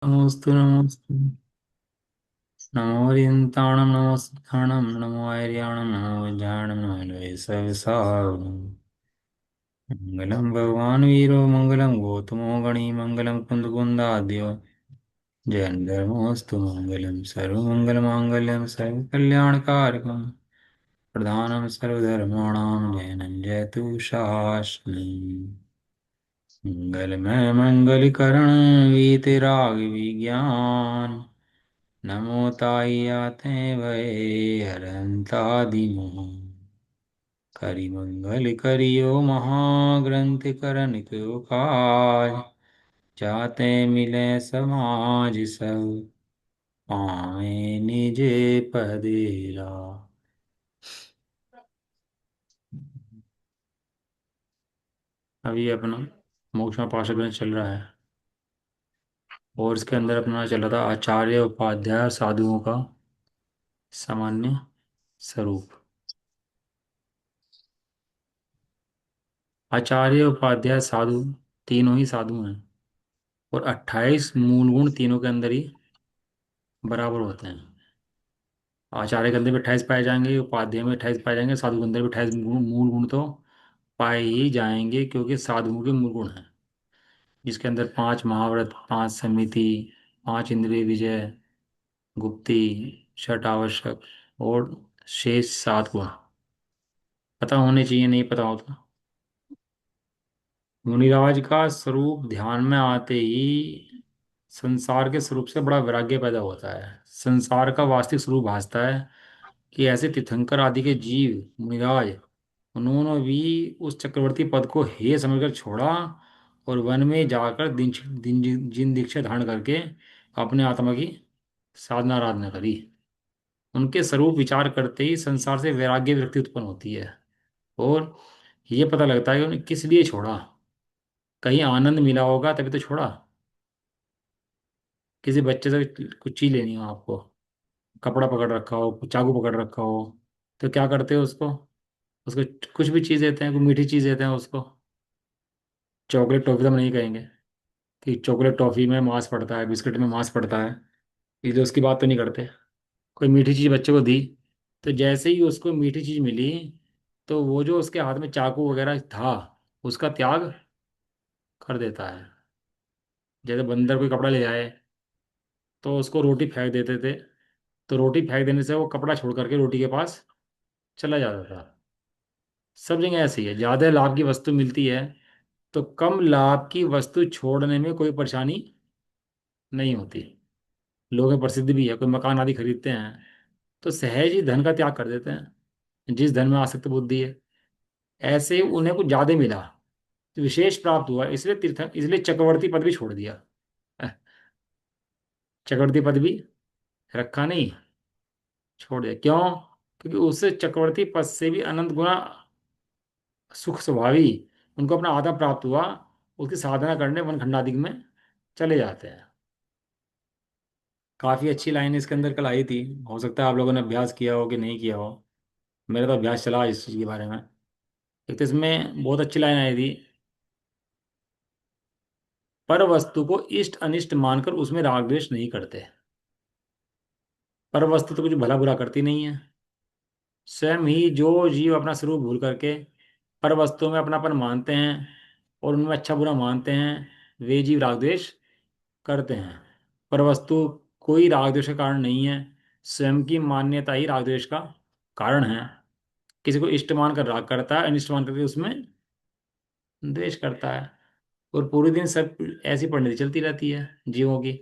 नमोस्तु नमोस्तु। नमो रियन्ताणं नमो सिद्धाणं नमो आर्याणं नमो विज्ञानं नमो वैसविसारणं। मङ्गलं भगवान् वीरो मङ्गलं गौतमो गणी मङ्गलं कुन्दकुन्दाद्यो जयन्धर्मोऽस्तु मङ्गलं सर्वमङ्गलमाङ्गल्यं सर्वकल्याणकारकं प्रधानं सर्वधर्माणां जयनं जयतु शास्त्रम्। मंगलमय मंगलकरण वीतराग विज्ञान नमो ताई आते भये हरंतादिमोह करि मंगल करियो महाग्रंथ करन को काज जाते मिले समाज सब पाए निज पदेरा। अभी अपना मोक्ष पाशक चल रहा है और इसके अंदर अपना चल रहा था आचार्य उपाध्याय साधुओं का सामान्य स्वरूप। आचार्य उपाध्याय साधु तीनों ही साधु हैं और 28 मूल गुण तीनों के अंदर ही बराबर होते हैं। आचार्य के अंदर भी 28 पाए जाएंगे, उपाध्याय में 28 पाए जाएंगे, साधु के अंदर भी 28 मूल गुण तो पाए ही जाएंगे क्योंकि साधुओं के मूल गुण हैं जिसके अंदर 5 महाव्रत, 5 समिति, 5 इंद्रिय विजय, गुप्ती, छठ आवश्यक और शेष 7 गुण पता होने चाहिए। नहीं पता होता। मुनिराज का स्वरूप ध्यान में आते ही संसार के स्वरूप से बड़ा वैराग्य पैदा होता है। संसार का वास्तविक स्वरूप भासता है कि ऐसे तीर्थंकर आदि के जीव मुनिराज उन्होंने भी उस चक्रवर्ती पद को हेय समझकर छोड़ा और वन में जाकर जिन दीक्षा धारण करके अपने आत्मा की साधना आराधना करी। उनके स्वरूप विचार करते ही संसार से वैराग्य वृत्ति उत्पन्न होती है और ये पता लगता है कि उन्हें किस लिए छोड़ा। कहीं आनंद मिला होगा तभी तो छोड़ा। किसी बच्चे से कुछ चीज लेनी हो आपको, कपड़ा पकड़ रखा हो, चाकू पकड़ रखा हो, तो क्या करते हो उसको? उसको कुछ भी चीज़ देते हैं, कोई मीठी चीज़ देते हैं उसको। चॉकलेट टॉफ़ी तो हम नहीं कहेंगे कि चॉकलेट टॉफ़ी में मांस पड़ता है, बिस्किट में मांस पड़ता है, इसलिए उसकी बात तो नहीं करते। कोई मीठी चीज़ बच्चे को दी तो जैसे ही उसको मीठी चीज़ मिली तो वो जो उसके हाथ में चाकू वगैरह था उसका त्याग कर देता है। जैसे बंदर कोई कपड़ा ले आए तो उसको रोटी फेंक देते थे, तो रोटी फेंक देने से वो कपड़ा छोड़ करके रोटी के पास चला जाता था। सब जगह ऐसे ही है, ज़्यादा लाभ की वस्तु मिलती है तो कम लाभ की वस्तु छोड़ने में कोई परेशानी नहीं होती। लोगों में प्रसिद्धि भी है, कोई मकान आदि खरीदते हैं तो सहज ही धन का त्याग कर देते हैं। जिस धन में आसक्त बुद्धि है ऐसे उन्हें कुछ ज़्यादा मिला तो विशेष प्राप्त हुआ, इसलिए तीर्थ इसलिए चक्रवर्ती पद भी छोड़ दिया। अह, चक्रवर्ती पद भी रखा नहीं, छोड़ दिया। क्यों? क्योंकि उससे चक्रवर्ती पद से भी अनंत गुना सुख स्वभावी उनको अपना आत्मा प्राप्त हुआ। उसकी साधना करने वन खंडादि में चले जाते हैं। काफ़ी अच्छी लाइन इसके अंदर कल आई थी, हो सकता है आप लोगों ने अभ्यास किया हो कि नहीं किया हो। मेरा तो अभ्यास चला इस चीज़ के बारे में। एक तो इसमें बहुत अच्छी लाइन आई थी, पर वस्तु को इष्ट अनिष्ट मानकर उसमें राग द्वेष नहीं करते। पर वस्तु तो कुछ भला बुरा करती नहीं है। स्वयं ही जो जीव अपना स्वरूप भूल करके पर वस्तुओं में अपनापन मानते हैं और उनमें अच्छा बुरा मानते हैं वे जीव राग द्वेष करते हैं। पर वस्तु कोई राग द्वेष का कारण नहीं है, स्वयं की मान्यता ही राग द्वेष का कारण है। किसी को इष्ट मान कर राग करता है, अनिष्ट मान करके उसमें द्वेष करता है। और पूरे दिन सब ऐसी परिणति चलती रहती है जीवों की।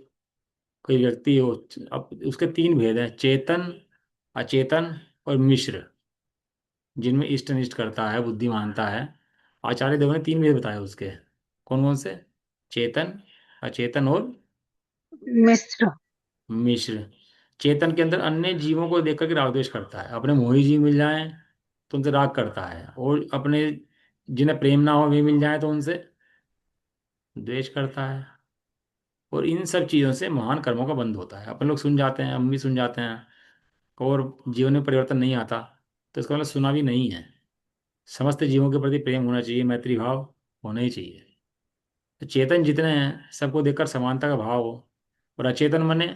कोई व्यक्ति हो, अब उसके 3 भेद हैं, चेतन, अचेतन और मिश्र, जिनमें इष्ट अनिष्ट करता है, बुद्धि मानता है। आचार्य देव ने 3 भेद बताए उसके। कौन कौन से? चेतन, अचेतन और मिश्र। मिश्र। चेतन के अंदर अन्य जीवों को देख करके राग द्वेष करता है। अपने मोही जीव मिल जाएं तो उनसे राग करता है, और अपने जिन्हें प्रेम ना हो वे मिल जाएं तो उनसे द्वेष करता है। और इन सब चीज़ों से महान कर्मों का बंध होता है। अपन लोग सुन जाते हैं, हम भी सुन जाते हैं, और जीवन में परिवर्तन नहीं आता तो इसका मतलब सुना भी नहीं है। समस्त जीवों के प्रति प्रेम होना चाहिए, मैत्री भाव होना ही चाहिए। तो चेतन जितने हैं सबको देखकर समानता का भाव हो, और अचेतन मने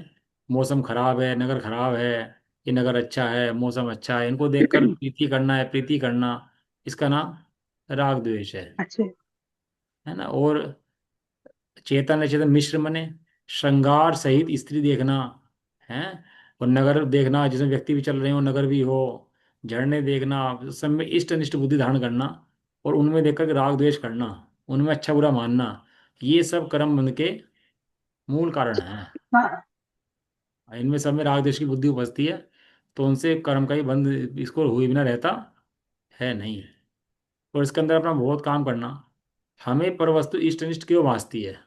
मौसम खराब है, नगर खराब है, ये नगर अच्छा है, मौसम अच्छा है, इनको देखकर प्रीति करना है, प्रीति करना, इसका नाम राग द्वेष अच्छा। है ना। और चेतन अचेतन मिश्र मने श्रृंगार सहित स्त्री देखना है, और नगर देखना जिसमें व्यक्ति भी चल रहे हो, नगर भी हो, झरने देखना, सब में इष्ट अनिष्ट बुद्धि धारण करना, और उनमें देखकर के राग द्वेष करना, उनमें अच्छा बुरा मानना, ये सब कर्म बंध के मूल कारण है। हाँ। इनमें सब में राग द्वेष की बुद्धि उपजती है, तो उनसे कर्म का ही बंध इसको हुए बिना रहता है नहीं। और इसके अंदर अपना बहुत काम करना। हमें परवस्तु इष्ट अनिष्ट क्यों भासती है?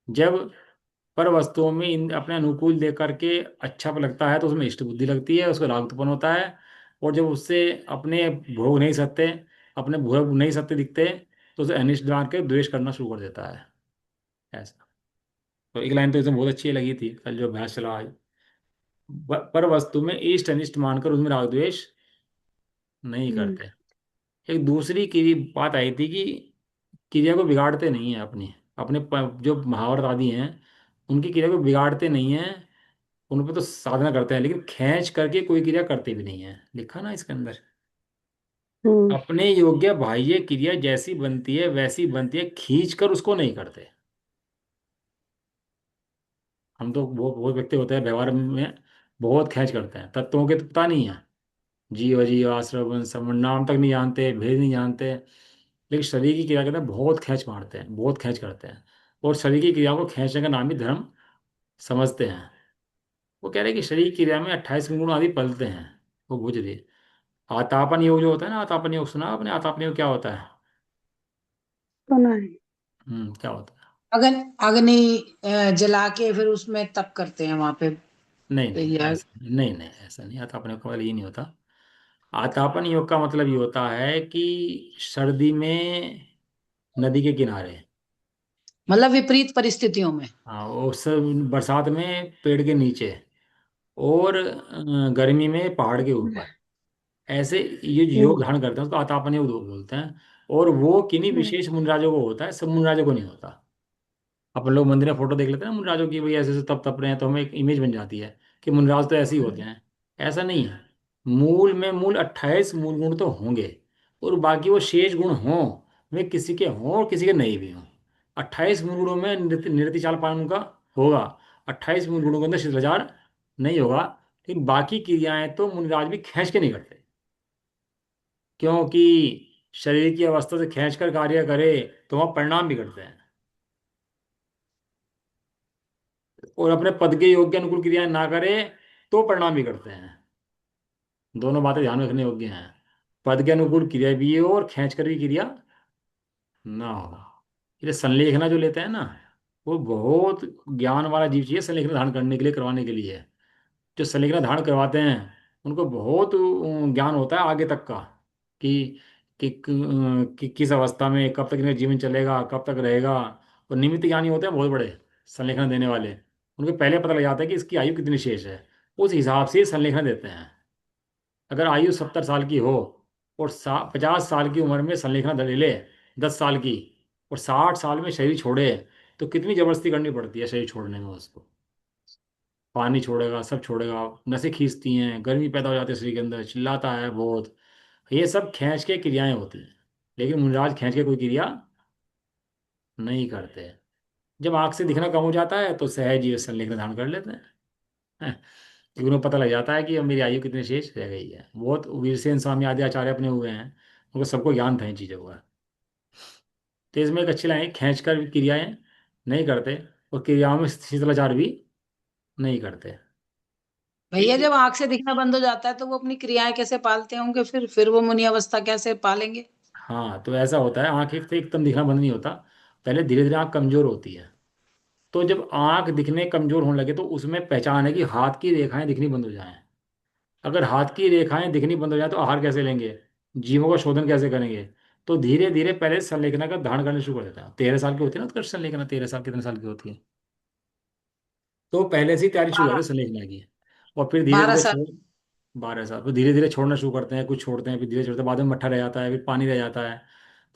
जब पर वस्तुओं में इन अपने अनुकूल देख करके अच्छा लगता है तो उसमें इष्ट बुद्धि लगती है, उसको राग उत्पन्न होता है। और जब उससे अपने भोग नहीं सकते, अपने भोग नहीं सकते दिखते, तो उसे अनिष्ट जान के द्वेष करना शुरू कर देता है। ऐसा। तो एक लाइन तो इसमें बहुत अच्छी लगी थी कल जो अभ्यास चला आज। पर वस्तु में इष्ट अनिष्ट मानकर उसमें राग द्वेष नहीं हम्म। करते। एक दूसरी की बात आई थी कि क्रिया को बिगाड़ते नहीं है अपनी, अपने जो महावरत आदि हैं उनकी क्रिया को बिगाड़ते नहीं है, उन पे तो साधना करते हैं, लेकिन खींच करके कोई क्रिया करते भी नहीं है, लिखा ना इसके अंदर। हम्म। अपने योग्य बाह्य क्रिया जैसी बनती है वैसी बनती है, खींच कर उसको नहीं करते। हम तो बहुत बहुत व्यक्ति होते हैं व्यवहार में बहुत खींच करते हैं, तत्वों के तो पता नहीं है, जीव अजीव आश्रवण समण नाम तक नहीं जानते, भेद नहीं जानते, लेकिन शरीर की क्रिया के अंदर बहुत खींच मारते हैं, बहुत खींच करते हैं। और शरीर की क्रिया को खींचने का नाम ही धर्म समझते हैं। वो कह रहे हैं कि शरीर की क्रिया में 28 गुण आदि पलते हैं, वो बुझ रही। आतापन योग जो होता है ना, आतापन योग सुना आपने? आतापन योग क्या होता है? सुना है। क्या होता है? अग्नि अग्नि जला के फिर उसमें तप करते हैं वहां पे। नहीं नहीं या ऐसा नहीं, नहीं ऐसा नहीं, आतापन योग का मतलब ये नहीं होता। आतापन योग का मतलब ये होता है कि सर्दी में नदी के किनारे, मतलब विपरीत परिस्थितियों में। हाँ उस बरसात में पेड़ के नीचे, और गर्मी में पहाड़ के ऊपर, ऐसे ये जो योग हम्म। धारण करते हैं उसको आतापन योग बोलते हैं। और वो किन्हीं हम्म। विशेष मुनिराजों को होता है, सब मुनिराजों को नहीं होता। अपन लोग मंदिर में फोटो देख लेते हैं ना मुनराजों की, भाई ऐसे ऐसे तप तप रहे हैं, तो हमें एक इमेज बन जाती है कि मुनराज तो ऐसे ही होते हैं। ऐसा नहीं है। मूल में मूल 28 मूल गुण तो होंगे, और बाकी वो शेष गुण हों, वे किसी के हों और किसी के नहीं भी हों। 28 मूल गुणों में नृत्य नृत्य चाल पान उनका होगा, 28 मूल गुणों के अंदर शिष्टाचार नहीं होगा। लेकिन बाकी क्रियाएं तो मुनिराज भी खींच के नहीं करते, क्योंकि शरीर की अवस्था से खींच कर कार्य करे तो वह परिणाम भी करते हैं। और अपने पद के योग्य अनुकूल क्रियाएं ना करे तो परिणाम भी करते हैं। दोनों बातें ध्यान में रखने योग्य हैं। पद के अनुकूल क्रिया भी हो और खींच कर भी क्रिया ना हो। इसलिए संलेखना जो लेते हैं ना, वो बहुत ज्ञान वाला जीव चाहिए संलेखना धारण करने के लिए, करवाने के लिए। जो संलेखना धारण करवाते हैं उनको बहुत ज्ञान होता है आगे तक का, कि कि किस अवस्था में कब तक इनका जीवन चलेगा, कब तक रहेगा। और निमित्त ज्ञानी होते हैं बहुत बड़े संलेखना देने वाले, उनको पहले पता लग जाता है कि इसकी आयु कितनी शेष है, उस हिसाब से संलेखना देते हैं। अगर आयु 70 साल की हो और 50 साल की उम्र में संलेखना ले ले, 10 साल की, और 60 साल में शरीर छोड़े, तो कितनी जबरदस्ती करनी पड़ती है शरीर छोड़ने में उसको। पानी छोड़ेगा, सब छोड़ेगा, नसें खींचती हैं, गर्मी पैदा हो जाती है शरीर के अंदर, चिल्लाता है बहुत। ये सब खींच के क्रियाएं होती हैं, लेकिन मुनिराज खींच के कोई क्रिया नहीं करते। जब आंख से दिखना कम हो जाता है तो सहज ही संलेखन धारण कर लेते हैं। हैं? क्योंकि उन्हें पता लग जाता है कि अब मेरी आयु कितनी शेष रह गई है। बहुत वीरसेन स्वामी आदि आचार्य अपने हुए हैं, उनको सबको ज्ञान था इन चीज़ों का। तो इसमें एक अच्छी लाइन है, खींच कर क्रियाएं नहीं करते और क्रियाओं में शिथिलाचार भी नहीं करते। भैया एक जब आंख से दिखना बंद हो जाता है तो वो अपनी क्रियाएं कैसे पालते होंगे? फिर वो मुनि अवस्था कैसे पालेंगे? हाँ, तो ऐसा होता है, आंख एक से एकदम दिखना बंद नहीं होता, पहले धीरे धीरे आंख कमजोर होती है। तो जब आंख दिखने कमजोर होने लगे तो उसमें पहचान है कि हाथ की रेखाएं दिखनी बंद हो जाएं। अगर हाथ की रेखाएं दिखनी बंद हो जाए तो आहार कैसे लेंगे, जीवों का शोधन कैसे करेंगे? तो धीरे धीरे पहले संलेखना का धारण करना शुरू कर देता है। 13 साल की होती है ना उत्कर्ष संलेखना, 13 साल कितने साल की होती है, तो पहले से ही तैयारी शुरू कर दे संलेखना की। और फिर धीरे बारह धीरे साल छोड़, 12 साल, फिर धीरे धीरे छोड़ना शुरू करते हैं, कुछ छोड़ते हैं, फिर धीरे छोड़ते हैं, बाद में मट्ठा रह जाता है, फिर पानी रह जाता है।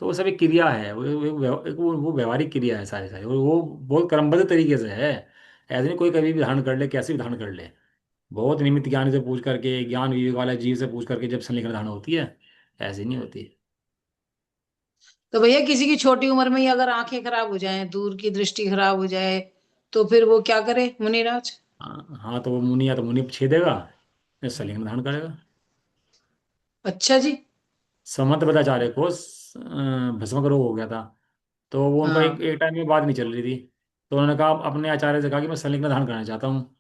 तो वो सब एक क्रिया है, वो व्यवहारिक क्रिया है सारी सारी, वो बहुत क्रमबद्ध तरीके से है। ऐसे नहीं कोई कभी भी धारण कर ले, कैसे भी धारण कर ले। बहुत निमित्त ज्ञान से पूछ करके, ज्ञान विवेक वाला जीव से पूछ करके जब संलिग्न धारण होती है, ऐसे नहीं होती। तो भैया किसी की छोटी उम्र में ही अगर आंखें खराब हो जाए, दूर की दृष्टि खराब हो जाए, तो फिर वो क्या करे मुनिराज? हाँ हाँ, तो वो मुनि, या तो मुनि छेदेगा या संलिग्न धारण करेगा। अच्छा जी। समंत पदाचार्य को भस्म का रोग हो गया था। तो वो उनका हाँ। एक टाइम में बात नहीं चल रही थी। तो उन्होंने कहा, अपने आचार्य से कहा कि मैं संलिग्न धारण करना चाहता हूँ।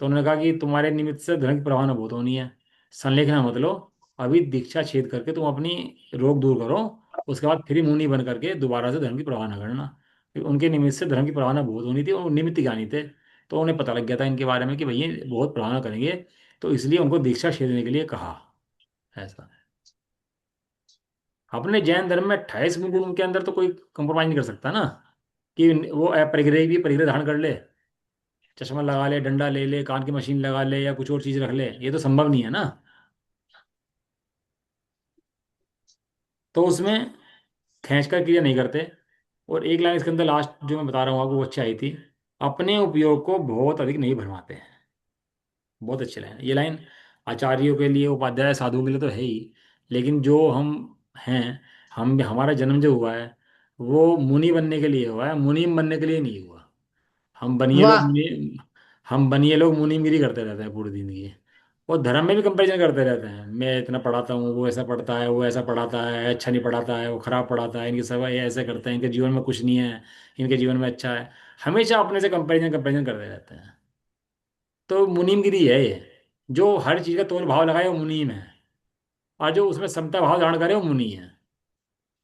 तो उन्होंने कहा कि तुम्हारे निमित्त से धन की प्रवाह बहुत होनी है, संलेखना मत लो। अभी दीक्षा छेद करके तुम अपनी रोग दूर करो, उसके बाद फिर मुनि बन करके दोबारा से धर्म की प्रवाह न करना। क्योंकि उनके निमित्त से धर्म की प्रवाह बहुत होनी थी, और निमित्त ज्ञानी थे। तो उन्हें पता लग गया था इनके बारे में कि भैया बहुत प्रवाह करेंगे। तो इसलिए उनको दीक्षा छेद देने के लिए कहा। ऐसा अपने जैन धर्म में 28 गुण के अंदर तो कोई कंप्रोमाइज नहीं कर सकता ना, कि वो अपरिग्रही भी परिग्रह धारण कर ले, चश्मा लगा ले, डंडा ले ले, कान की मशीन लगा ले, या कुछ और चीज रख ले, ये तो संभव नहीं है ना। तो उसमें खींच कर क्रिया नहीं करते। और एक लाइन इसके अंदर लास्ट जो मैं बता रहा हूँ आपको, वो अच्छी आई थी। अपने उपयोग को बहुत अधिक नहीं भरमाते हैं। बहुत अच्छी लाइन है ये लाइन। आचार्यों के लिए, उपाध्याय साधुओं के लिए तो है ही, लेकिन जो हम हैं, हम हमारा जन्म जो हुआ है वो मुनि बनने के लिए हुआ है, मुनीम बनने के लिए नहीं हुआ। हम बनिए लोग वाह। मुनि हम बनिए लोग मुनीमगिरी करते रहते हैं पूरी जिंदगी। और धर्म में भी कंपैरिजन करते रहते हैं, मैं इतना पढ़ाता हूँ, वो ऐसा पढ़ता है, वो ऐसा पढ़ाता है, अच्छा नहीं पढ़ाता है, वो खराब पढ़ाता है, इनके सब ये ऐसे करते हैं, इनके जीवन में कुछ नहीं है, इनके जीवन में अच्छा है। हमेशा अपने से कंपैरिजन कंपैरिजन करते रहते हैं। तो मुनीमगिरी है ये। जो हर चीज़ का तोल भाव लगाए वो मुनीम है, और जो उसमें समता भाव धारण करे वो मुनि है।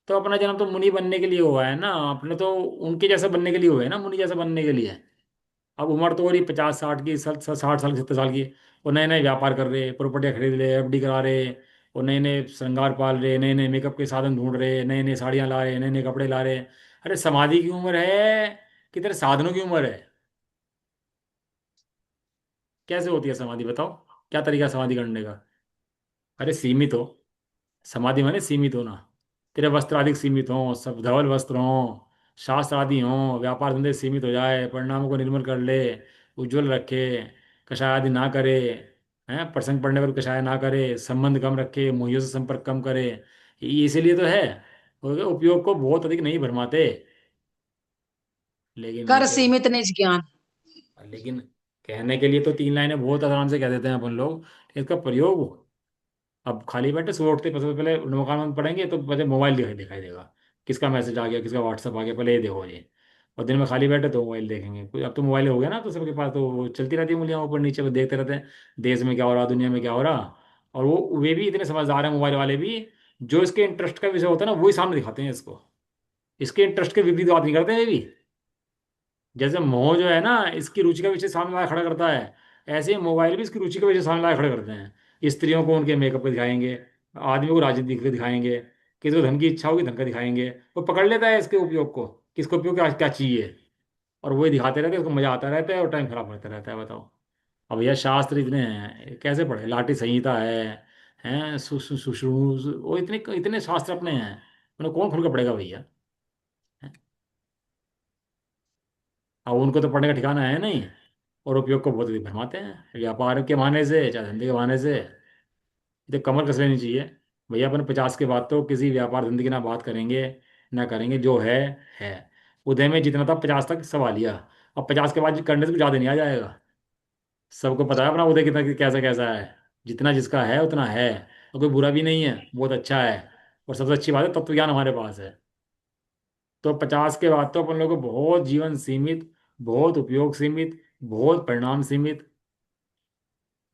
तो अपना जन्म तो मुनि बनने के लिए हुआ है ना, अपने तो उनके जैसा बनने के लिए हुआ है ना, मुनि जैसा बनने के लिए। अब उम्र तो हो रही 50 60 की, 60 साल की, 70 साल की। वो नए नए व्यापार कर रहे, प्रॉपर्टियाँ खरीद रहे, एफडी करा रहे, वो नए नए श्रृंगार पाल रहे, नए नए मेकअप के साधन ढूंढ रहे, नए नए साड़ियाँ ला रहे, नए नए कपड़े ला रहे। अरे समाधि की उम्र है कि तेरे साधनों की उम्र है? कैसे होती है समाधि बताओ? क्या तरीका है समाधि करने का? अरे सीमित हो। समाधि माने सीमित होना। तेरे वस्त्र आदि सीमित हों, सब धवल वस्त्र हों, शास्त्र आदि हों, व्यापार धंधे सीमित हो जाए, परिणामों को निर्मल कर ले, उज्जवल रखे, कषाय आदि ना करे, हैं, प्रसंग पड़ने पर कषाय ना करे, संबंध कम रखे, मोहियों से संपर्क कम करे। ये इसीलिए तो है। उपयोग को बहुत अधिक नहीं भरमाते। लेकिन कर इनके सीमित निज ज्ञान। लेकिन कहने के लिए तो 3 लाइनें बहुत आराम से कह देते हैं अपन लोग, इसका प्रयोग। अब खाली बैठे सुबह उठते सबसे पहले मकान में पढ़ेंगे तो पहले मोबाइल दिखाई दिखाई देगा, किसका मैसेज आ गया, किसका व्हाट्सअप आ गया, पहले ये देखो ये। और दिन में खाली बैठे तो मोबाइल देखेंगे, अब तो मोबाइल हो गया ना, तो सबके पास तो वो चलती रहती है उंगलियां ऊपर नीचे, वो देखते रहते हैं देश में क्या हो रहा, दुनिया में क्या हो रहा। और वो वे भी इतने समझदार हैं मोबाइल वाले भी, जो इसके इंटरेस्ट का विषय होता है ना वही सामने दिखाते हैं इसको। इसके इंटरेस्ट के विपरीत बात नहीं करते हैं ये भी। जैसे मोह जो है ना इसकी रुचि का विषय सामने लाया खड़ा करता है, ऐसे ही मोबाइल भी इसकी रुचि का विषय सामने लाया खड़ा करते हैं। स्त्रियों को उनके मेकअप को दिखाएंगे, आदमियों को राजनीति को दिखाएंगे, किसी को धन की इच्छा होगी धन का दिखाएंगे। वो पकड़ लेता है इसके उपयोग को, किसको उपयोग क्या क्या चाहिए, और वही दिखाते रहते हैं, उसको मजा आता रहता है और टाइम खराब करता रहता है। बताओ। अब भैया शास्त्र इतने हैं, कैसे पढ़े? लाठी संहिता है, हैं सुश्रू, वो इतने इतने शास्त्र अपने हैं, उन्हें कौन खुल कर पड़ेगा भैया? अब उनको तो पढ़ने का ठिकाना है नहीं, और उपयोग को बहुत अधिक भरमाते हैं व्यापार के बहाने से, चाहे धंधे के बहाने से। ये तो कमर कस लेनी चाहिए। भैया अपन 50 के बाद तो किसी व्यापार धंधे की ना बात करेंगे, ना करेंगे, जो है। उदय में जितना था 50 तक संभाल लिया, अब 50 के बाद करने से कुछ ज़्यादा नहीं आ जाएगा। सबको पता है अपना उदय कितना कैसा कैसा है, जितना जिसका है उतना है। और कोई बुरा भी नहीं है, बहुत अच्छा है। और सबसे अच्छी बात है तत्व ज्ञान हमारे पास है। तो 50 के बाद तो अपन लोग को बहुत जीवन सीमित, बहुत उपयोग सीमित, बहुत परिणाम सीमित।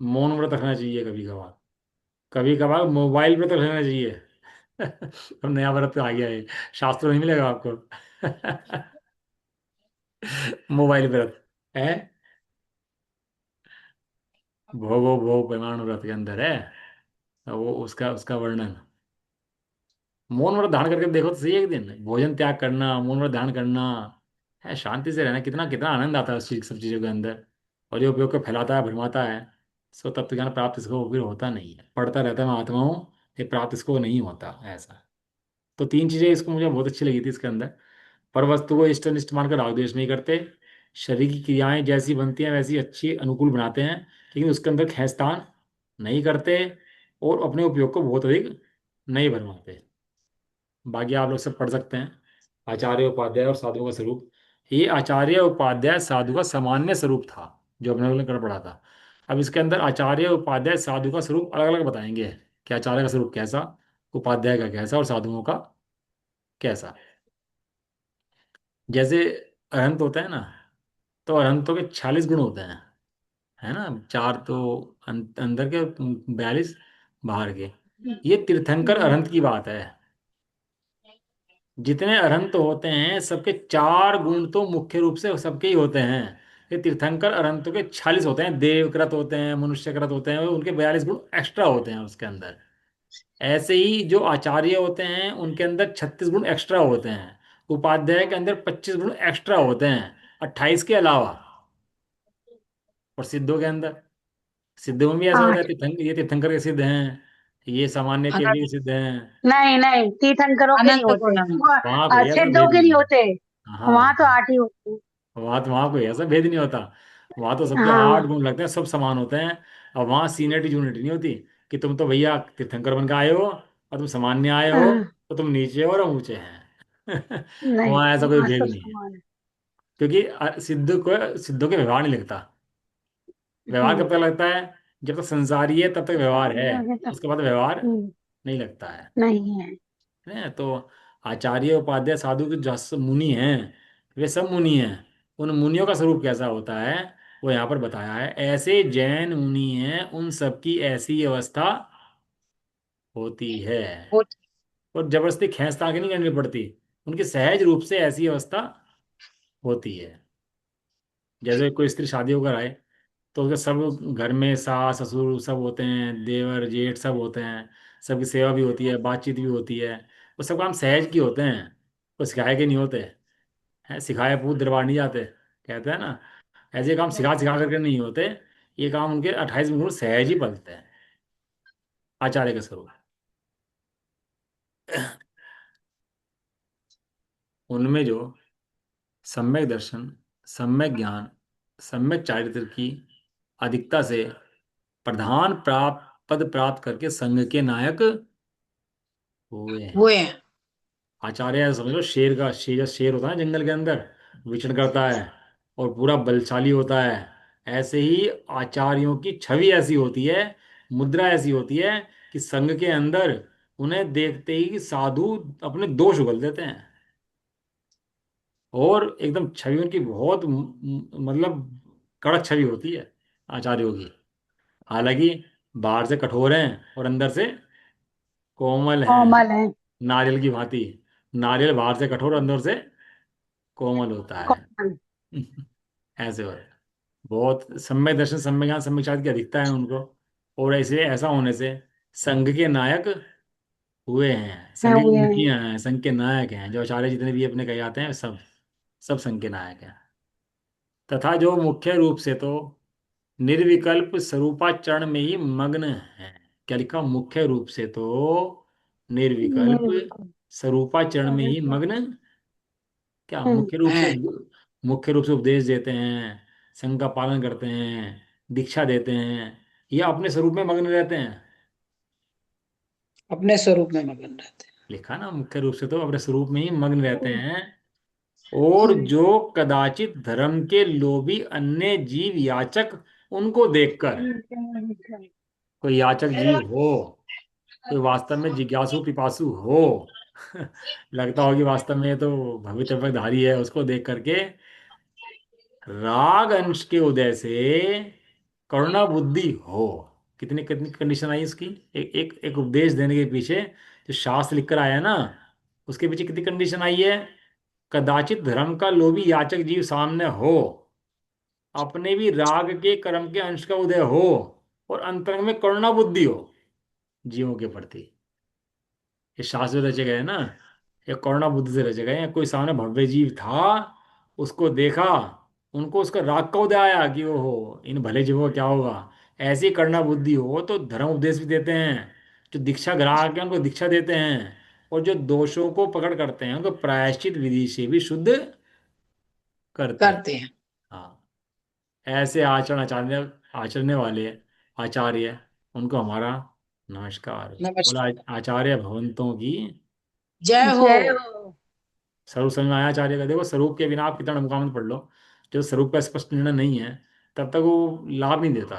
मौन व्रत रखना चाहिए कभी कभार, कभी कभार मोबाइल व्रत रखना चाहिए। अब नया व्रत आ गया है, शास्त्र में नहीं मिलेगा आपको। मोबाइल व्रत है, भोगो भोग परमाणु व्रत के अंदर है। तो वो उसका उसका वर्णन। मौन व्रत धारण करके देखो तो सही, एक दिन भोजन त्याग करना, मौन व्रत धारण करना है, शांति से रहना, कितना कितना आनंद आता है उस चीज सब चीजों के अंदर। और ये उपयोग को फैलाता है, भरमाता है। सो तत्व ज्ञान प्राप्त इसको फिर होता नहीं है, पढ़ता रहता है मैं आत्मा हूँ, ये प्राप्त इसको नहीं होता ऐसा। तो तीन चीजें इसको मुझे बहुत अच्छी लगी थी इसके अंदर। पर वस्तु को इष्ट मान कर राग द्वेष नहीं करते, शरीर की क्रियाएं जैसी बनती हैं वैसी अच्छी अनुकूल बनाते हैं, लेकिन उसके अंदर खींचतान नहीं करते, और अपने उपयोग को बहुत अधिक नहीं बनवाते। बाकी आप लोग सब पढ़ सकते हैं। आचार्य उपाध्याय और साधु का स्वरूप। ये आचार्य उपाध्याय साधु का सामान्य स्वरूप था, जो अपने लोगों ने कर पढ़ा था। अब इसके अंदर आचार्य उपाध्याय साधु का स्वरूप अलग अलग बताएंगे कि आचार्य का स्वरूप कैसा, उपाध्याय का कैसा, और साधुओं का कैसा। जैसे अरहंत होता है ना, तो अरहंतों के 46 गुण होते हैं, है ना। चार तो अंदर के, 42 बाहर के। ये तीर्थंकर हम्म। अरहंत की बात है। जितने अरहंत होते हैं सबके 4 गुण तो मुख्य रूप से सबके ही होते हैं। ये तीर्थंकर अरहंतों के 46 होते हैं, देवकृत होते हैं, मनुष्यकृत होते हैं, उनके 42 गुण एक्स्ट्रा होते हैं उसके अंदर। ऐसे ही जो आचार्य होते हैं उनके अंदर 36 गुण एक्स्ट्रा होते हैं। उपाध्याय के अंदर 25 गुण एक्स्ट्रा होते हैं, 28 के अलावा। और सिद्धों के अंदर, सिद्धों में भी ऐसा होता है, आठ। तीर्थंकर, ये तीर्थंकर के सिद्ध हैं, ये सामान्य के भी अनंत, सिद्ध हैं। नहीं नहीं, तीर्थंकरों के नहीं अनंत होते गुणम। वो। वहां कोई ऐसा सिद्धों भेद के नहीं नहीं होते। है। वहां तो हाँ, 8 ही होते हैं। वहाँ कोई ऐसा भेद नहीं होता। वहाँ तो सबके आठ हाँ। गुण लगते हैं, सब समान होते हैं। और वहाँ सीनियरिटी जूनियरिटी नहीं होती कि तुम तो भैया तीर्थंकर बन के आए हो और तुम सामान्य आए हो, हाँ, तो तुम नीचे हो और हम ऊंचे हैं। नहीं, वहाँ ऐसा कोई वहां भेद सब नहीं है। समान है। क्योंकि सिद्धों के व्यवहार नहीं लगता। व्यवहार हम्म। कब तक लगता है? जब तक संसारी है तब तक व्यवहार है, आगे तक। उसके बाद व्यवहार हम्म। नहीं लगता नहीं है। है। तो आचार्य उपाध्याय साधु के जो मुनि हैं, वे सब मुनि हैं। उन मुनियों का स्वरूप कैसा होता है वो यहाँ पर बताया है। ऐसे जैन मुनि हैं, उन सबकी ऐसी अवस्था होती है। वो और जबरदस्ती खींच तान के नहीं करनी पड़ती, उनकी सहज रूप से ऐसी अवस्था होती है। जैसे कोई स्त्री शादी होकर आए, तो उसके सब घर में सास ससुर सब होते हैं, देवर जेठ सब होते हैं, सबकी सेवा भी होती है, बातचीत भी होती है। वो सब काम सहज की होते हैं, वो सिखाए के नहीं होते हैं। सिखाए पूत दरबार नहीं जाते, कहते हैं ना। ऐसे काम सिखा सिखा करके नहीं होते। ये काम उनके 28 गुण सहज ही पलते हैं, आचार्य के स्वरूप। उनमें जो सम्यक दर्शन, सम्यक ज्ञान, सम्यक चारित्र की अधिकता से प्रधान प्राप्त पद प्राप्त करके संघ के नायक हुए हैं। वो है। आचार्य ऐसा समझ लो, शेर का शेर, शेर होता है ना जंगल के अंदर, विचरण करता है और पूरा बलशाली होता है। ऐसे ही आचार्यों की छवि ऐसी होती है, मुद्रा ऐसी होती है कि संघ के अंदर उन्हें देखते ही साधु अपने दोष उगल देते हैं। और एकदम छवि उनकी बहुत मतलब कड़क छवि होती है आचार्यों की। हालांकि बाहर से कठोर हैं और अंदर से कोमल हैं, कोमल है। नारियल की भांति। नारियल बाहर से कठोर, अंदर से कोमल होता है। कोमल। ऐसे होता है। बहुत सम्यक दर्शन, सम्यक ज्ञान, सम्यक चारित्र की अधिकता है उनको। और ऐसे ऐसा होने से संघ के नायक हुए हैं, है संघ की हुए हैं। मुखियां हैं, संघ के नायक हैं। जो आचार्य जितने भी अपने कहे जाते हैं, सब सब संघ के नायक हैं। तथा जो मुख्य रूप से तो निर्विकल्प स्वरूपाचरण में ही मग्न है। क्या लिखा? मुख्य रूप से तो निर्विकल्प निर्विकल्प। स्वरूपाचरण में ही मग्न। क्या हम्म। है। मुख्य रूप से उपदेश देते हैं, संघ का पालन करते हैं, दीक्षा देते हैं, या अपने स्वरूप में मग्न रहते हैं? अपने स्वरूप में मगन रहते लिखा ना, मुख्य रूप से तो अपने स्वरूप में ही मग्न रहते हैं। और हैं। जो कदाचित धर्म के लोभी अन्य जीव याचक उनको देखकर, कोई याचक जीव हो, कोई वास्तव में जिज्ञासु पिपासु हो, लगता हो कि वास्तव में ये तो भवितव्यधारी है, उसको देख करके राग अंश के उदय से करुणा बुद्धि हो। कितनी कितनी कंडीशन आई इसकी। एक उपदेश देने के पीछे जो शास्त्र लिख कर आया है ना, उसके पीछे कितनी कंडीशन आई है। कदाचित धर्म का लोभी याचक जीव सामने हो, अपने भी राग के कर्म के अंश का उदय हो, और अंतरंग में करुणा बुद्धि हो जीवों के प्रति। ये शास्त्र रचे गए ना, ये करुणा बुद्धि से रचे गए हैं। कोई सामने भव्य जीव था, उसको देखा, उनको उसका राग का उदय आया कि ओहो इन भले जीवों का क्या होगा। ऐसी करुणा बुद्धि हो तो धर्म उपदेश भी देते हैं। जो दीक्षा ग्राहक है उनको दीक्षा देते हैं, और जो दोषों को पकड़ करते हैं उनको प्रायश्चित विधि से भी शुद्ध करते हैं। करते हैं। हाँ, ऐसे आचरने वाले आचार्य, उनको हमारा नमस्कार। बोला, नमस्कार। आचार्य भगवंतों की जय हो। जय हो। स्वरूप समझ में आया आचार्य का? देखो, स्वरूप के बिना आप कितना मुकाम पढ़ लो, जो स्वरूप का स्पष्ट निर्णय नहीं है तब तक वो लाभ नहीं देता।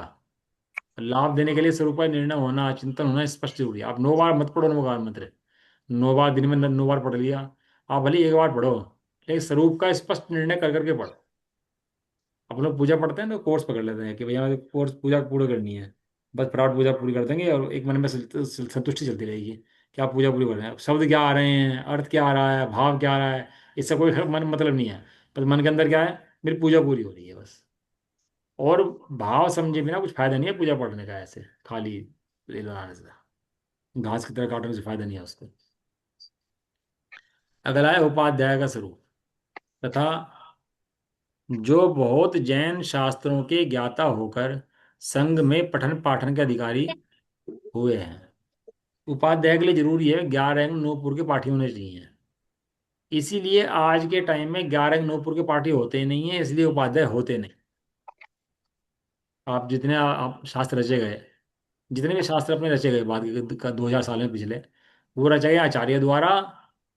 लाभ देने के लिए स्वरूप का निर्णय होना, चिंतन होना स्पष्ट जरूरी है। आप 9 बार मत पढ़ो नमोकार मंत्र, 9 बार दिन में 9 बार पढ़ लिया, आप भले 1 बार पढ़ो, लेकिन स्वरूप का स्पष्ट निर्णय कर करके पढ़ो। अपन लोग पूजा पढ़ते हैं तो कोर्स पकड़ लेते हैं कि भैया हमें कोर्स पूजा पूरी करनी है, बस फटाफट पूजा पूरी कर देंगे और एक मन में संतुष्टि चलती रहेगी कि आप पूजा पूरी कर रहे हैं। शब्द क्या आ रहे हैं, अर्थ क्या आ रहा है, भाव क्या आ रहा है, इससे कोई मन मतलब नहीं है। बस मन के अंदर क्या है, मेरी पूजा पूरी हो रही है बस। और भाव समझे बिना कुछ फायदा नहीं है पूजा पढ़ने का, ऐसे खाली रेल बनाने से, घास की तरह काटने से फायदा नहीं है उसको। अगला है उपाध्याय का स्वरूप तथा जो बहुत जैन शास्त्रों के ज्ञाता होकर संघ में पठन पाठन के अधिकारी हुए हैं। उपाध्याय के लिए जरूरी है 11 अंक 9 पुर के पाठी होने चाहिए। इसीलिए आज के टाइम में 11 अंक 9 पुर के पाठी होते नहीं है, इसलिए उपाध्याय होते नहीं। आप जितने आप शास्त्र रचे गए, जितने भी शास्त्र अपने रचे गए बाद के 2000 साल में पिछले, वो रचे गए आचार्य द्वारा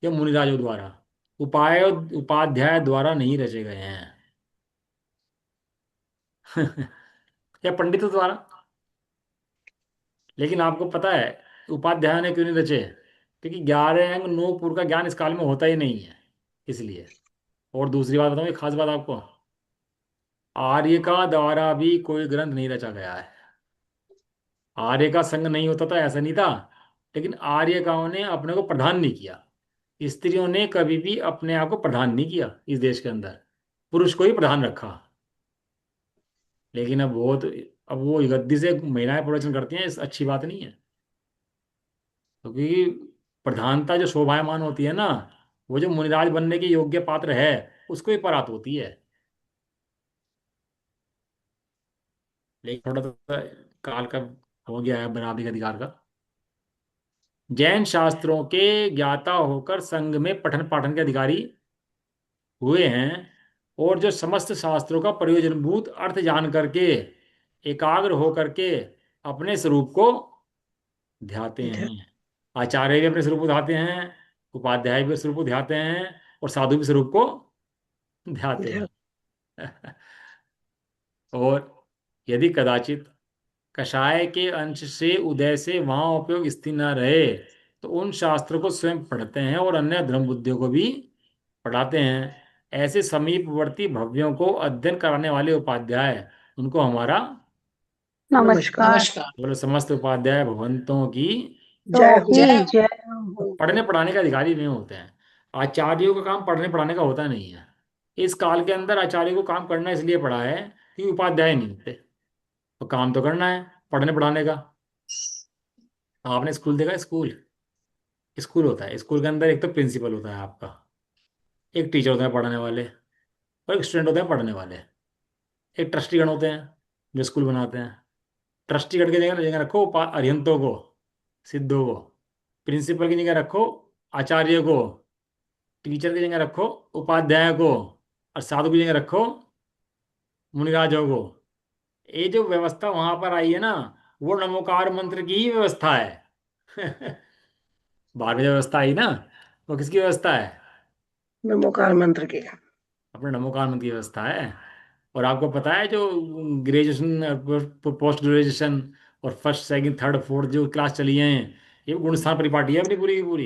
या मुनिराजों द्वारा, उपाध्याय द्वारा नहीं रचे गए हैं। या पंडितों द्वारा। लेकिन आपको पता है उपाध्याय ने क्यों नहीं रचे? क्योंकि 11 अंग 9 पुर का ज्ञान इस काल में होता ही नहीं है, इसलिए। और दूसरी बात बताऊँ, एक खास बात आपको, आर्य का द्वारा भी कोई ग्रंथ नहीं रचा गया है। आर्य का संग नहीं होता था ऐसा नहीं था, लेकिन आर्यकाओं ने अपने को प्रधान नहीं किया। स्त्रियों ने कभी भी अपने आप को प्रधान नहीं किया इस देश के अंदर, पुरुष को ही प्रधान रखा। लेकिन अब वो गद्दी से महिलाएं प्रवचन करती हैं, इस अच्छी बात नहीं है। क्योंकि प्रधानता जो शोभायमान होती है ना, वो जो मुनिराज बनने के योग्य पात्र है उसको ही परात होती है। लेकिन थोड़ा सा काल का हो गया है बराबरी का अधिकार का। जैन शास्त्रों के ज्ञाता होकर संघ में पठन पाठन के अधिकारी हुए हैं और जो समस्त शास्त्रों का प्रयोजनभूत अर्थ जान करके एकाग्र होकर के अपने स्वरूप को ध्याते हैं। आचार्य भी अपने स्वरूप को ध्याते हैं, उपाध्याय भी स्वरूप को ध्याते हैं, और साधु भी स्वरूप को ध्याते हैं। और यदि कदाचित कषाय के अंश से उदय से वहां उपयोग स्थिर न रहे तो उन शास्त्रों को स्वयं पढ़ते हैं और अन्य धर्म बुद्धियों को भी पढ़ाते हैं। ऐसे समीपवर्ती भव्यों को अध्ययन कराने वाले उपाध्याय, उनको हमारा नमस्कार। नमस्कार। बोलो, समस्त उपाध्याय भगवंतों की तो जय की हो। जय हो। पढ़ने पढ़ाने का अधिकारी में होते हैं। आचार्यों का काम पढ़ने पढ़ाने का होता नहीं है। इस काल के अंदर आचार्य को काम करना इसलिए पड़ा है कि उपाध्याय नहीं होते, तो काम तो करना है पढ़ने पढ़ाने का। आपने स्कूल देखा? स्कूल स्कूल होता है, स्कूल के अंदर एक तो प्रिंसिपल होता है आपका, एक टीचर होता है पढ़ाने वाले, और एक स्टूडेंट होते हैं पढ़ने वाले, एक ट्रस्टीगण होते हैं जो स्कूल बनाते हैं। ट्रस्टीगण की जगह जगह रखो अरिहंतों को, सिद्धों को। प्रिंसिपल की जगह रखो आचार्य को। टीचर की जगह रखो उपाध्याय को। और साधु की जगह रखो मुनिराजों को। ये जो व्यवस्था वहां पर आई है ना, वो नमोकार मंत्र की ही व्यवस्था है। बाद में जो व्यवस्था आई ना, वो किसकी व्यवस्था है? नमोकार मंत्र के। अपने नमोकार मंत्र की व्यवस्था है। और आपको पता है जो ग्रेजुएशन, पोस्ट ग्रेजुएशन और फर्स्ट सेकंड थर्ड फोर्थ जो क्लास चली हैं, ये गुणस्थान परिपाटी है अपनी पूरी की पूरी।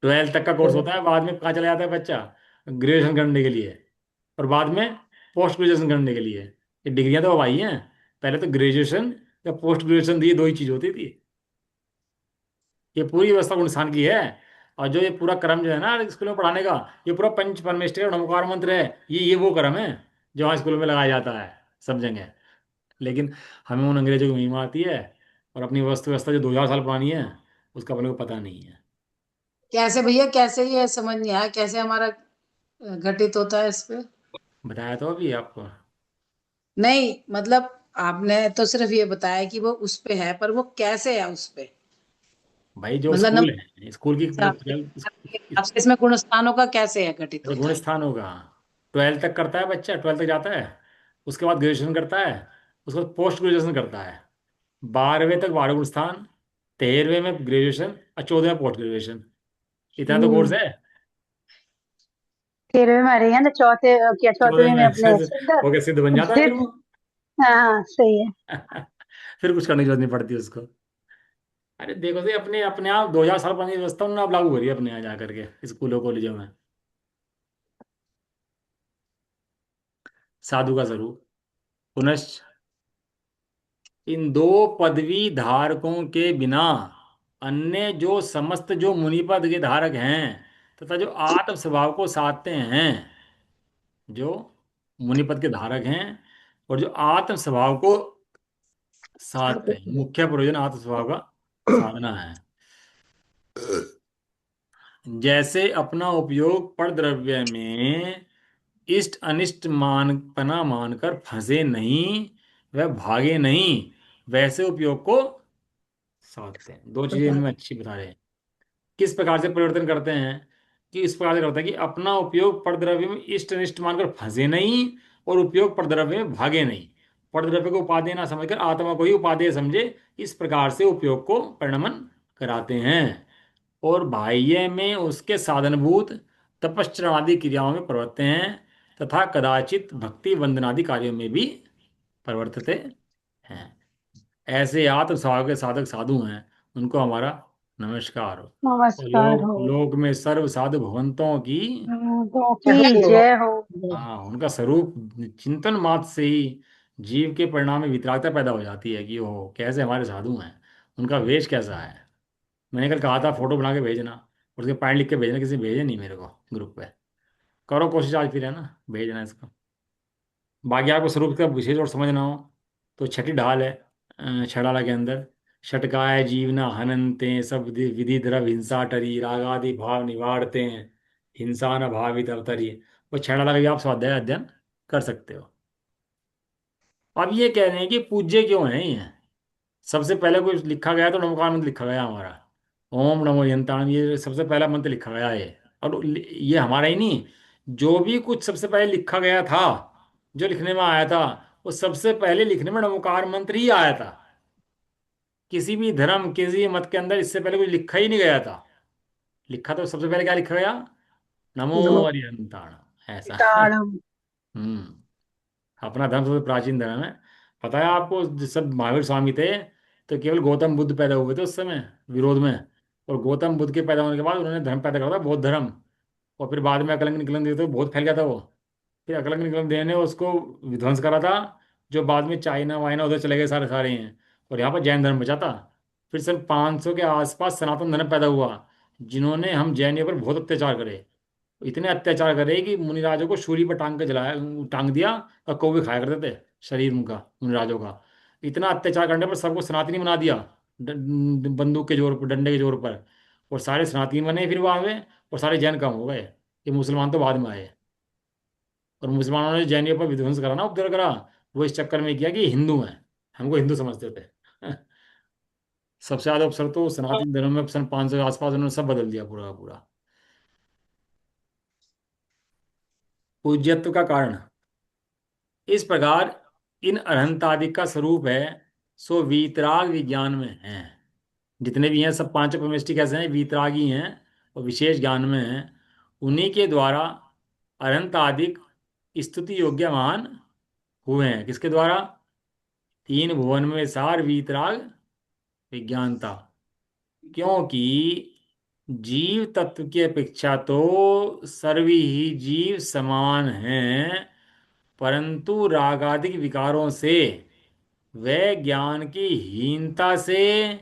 12th तक का कोर्स होता है, बाद में कहाँ चला जाता है बच्चा? ग्रेजुएशन करने के लिए, और बाद में पोस्ट ग्रेजुएशन करने के लिए। ये डिग्रियां तो अब आई हैं, पहले तो ग्रेजुएशन या पोस्ट ग्रेजुएशन, ये दो ही चीज होती थी। ये पूरी व्यवस्था गुणस्थान की है। और जो ये पूरा क्रम जो है ना स्कूलों में पढ़ाने का, ये पूरा पंच परमेष्ठिक और नमोकार मंत्र है, ये वो क्रम है जो वहाँ स्कूलों में लगाया जाता है सब जगह। लेकिन हमें उन अंग्रेजों की महिमा आती है, और अपनी व्यवस्था जो 2000 साल पुरानी है उसका अपने को पता नहीं है। कैसे भैया, कैसे ये समझ नहीं आया, कैसे हमारा घटित होता है इस पे? बताया तो अभी आपको। नहीं मतलब आपने तो सिर्फ ये बताया कि वो उस पे है, पर वो कैसे है उस पे? भाई जो मतलब स्कूल है, स्कूल की नमस्कार, मतलब आपसे इसमें गुण स्थानों का कैसे है घटित अच्छा, होता गुण है? स्थान होगा। 12th तक करता है बच्चा, 12th तक जाता है, उसके बाद ग्रेजुएशन करता है, उसके बाद पोस्ट ग्रेजुएशन करता है। 12वें तक 12 गुण स्थान, 13वें में ग्रेजुएशन और 14वें पोस्ट ग्रेजुएशन। इतना तो कोर्स हम्म। है। 13वें में आ रही है ना, चौथे क्या 14वें 14वीं में में अपने सिद्ध। हो गया, सिद्ध बन जाता है फिर फिर वो। हाँ सही है। फिर कुछ करने की जरूरत नहीं पड़ती उसको। अरे देखो तो अपने अपने आप 2000 साल पुरानी व्यवस्था उन्होंने अब लागू करी है अपने यहाँ जा करके स्कूलों कॉलेजों में। साधु का स्वरूप। पुनश्च इन दो पदवी धारकों के बिना अन्य जो समस्त जो मुनिपद के धारक हैं तथा जो आत्म स्वभाव को साधते हैं, जो मुनिपद के धारक हैं और जो आत्म स्वभाव को साधते हैं, मुख्य प्रयोजन आत्म स्वभाव का साधना है। जैसे अपना उपयोग पर द्रव्य में इष्ट अनिष्ट मानपना मानकर फंसे नहीं, वह भागे नहीं, वैसे उपयोग को साधते हैं। दो चीजें इनमें अच्छी बता रहे हैं। किस प्रकार से परिवर्तन करते हैं, कि इस प्रकार से करते हैं कि अपना उपयोग परद्रव्य में इष्ट अनिष्ट मानकर फंसे नहीं और उपयोग परद्रव्य में भागे नहीं। परद्रव्य को उपादेय ना समझकर आत्मा को ही उपादेय समझे, इस प्रकार से उपयोग को परिणमन कराते हैं। और बाह्य में उसके साधनभूत तपश्चरण आदि क्रियाओं में प्रवर्तते हैं तथा कदाचित भक्ति वंदनादि कार्यों में भी प्रवर्तते हैं। ऐसे आत्म स्वभाव के साधक साधु हैं, उनको हमारा नमस्कार हो। और नमस्कार लोक हो। लोक में सर्व साधु भगवंतों की गो की जय हो। हाँ, उनका स्वरूप चिंतन मात्र से ही जीव के परिणाम में वितरागता पैदा हो जाती है कि ओह कैसे हमारे साधु हैं, उनका वेश कैसा है। मैंने कल कहा था फोटो बना के भेजना और उसके पॉइंट लिख के भेजना, किसी ने भेजे नहीं मेरे को ग्रुप पे। करो कोशिश आज फिर, है ना, भेजना इसको। बाकी आपको स्वरूप का विशेष और समझना हो तो छठी ढाल है छड़ाला के अंदर। षटकाय जीवना हननते सब विधि द्रव हिंसा टरी रागादि भाव निवारते हैं, हिंसा न भावित अवतरी। वो छड़ाला का भी आप स्वाध्याय अध्ययन कर सकते हो। अब ये कह रहे हैं कि पूज्य क्यों है ये। सबसे पहले कुछ लिखा गया तो नमोकार मंत्र लिखा गया हमारा। ओम नमो यंताण, ये सबसे पहला मंत्र लिखा गया है। और ये हमारा ही नहीं, जो भी कुछ सबसे पहले लिखा गया था, जो लिखने में आया था, वो सबसे पहले लिखने में नमोकार मंत्र ही आया था। किसी भी धर्म किसी मत के अंदर इससे पहले कुछ लिखा ही नहीं गया था। लिखा तो सबसे पहले क्या लिखा गया, नमो नमो अरिहंताण, ऐसा। ताड़म। हम्म। अपना धर्म सबसे प्राचीन धर्म है। पता है आपको, सब महावीर स्वामी थे तो केवल गौतम बुद्ध पैदा हुए थे उस समय विरोध में। और गौतम बुद्ध के पैदा होने के बाद उन्होंने धर्म पैदा करा था, बौद्ध धर्म। और फिर बाद में अकलंग निकलन देव तो बहुत फैल गया था वो। फिर अकलंग निकलन देव ने उसको विध्वंस करा था, जो बाद में चाइना वाइना उधर चले गए सारे सारे हैं। और यहाँ पर जैन धर्म बचा था। फिर सन 500 के आसपास सनातन धर्म पैदा हुआ, जिन्होंने हम जैनियों पर बहुत अत्याचार करे। इतने अत्याचार करे कि मुनिराजों को शूली पर टांग के जलाया, टांग दिया। और कौवे खाया करते थे शरीर उनका, मुनिराजों का। इतना अत्याचार करने पर सबको सनातनी बना दिया, बंदूक के जोर पर, डंडे के जोर पर। और सारे सनातनी बने फिर वहां में। और सारे जैन कम हो गए, ये मुसलमान तो बाद में आए। और मुसलमानों ने जैनियों पर विध्वंस करा ना, उपद्रव करा, वो इस चक्कर में किया कि हिंदू हैं, हमको हिंदू समझते थे। सबसे ज्यादा अवसर तो सनातन धर्म में सन 500 के आसपास उन्होंने सब बदल दिया पूरा का पूरा। पूज्यत्व का कारण इस प्रकार इन अरहंतादि का स्वरूप है, सो वीतराग विज्ञान में है। जितने भी हैं सब पांचों परमेष्टि कैसे हैं, वीतरागी हैं और विशेष ज्ञान में हैं। उन्हीं के द्वारा अरहंतादिक स्तुति योग्य महान हुए हैं। किसके द्वारा, तीन भुवन में सार वीतराग विज्ञानता। क्योंकि जीव तत्व की अपेक्षा तो सर्वी ही जीव समान हैं, परंतु रागादिक विकारों से वे ज्ञान की हीनता से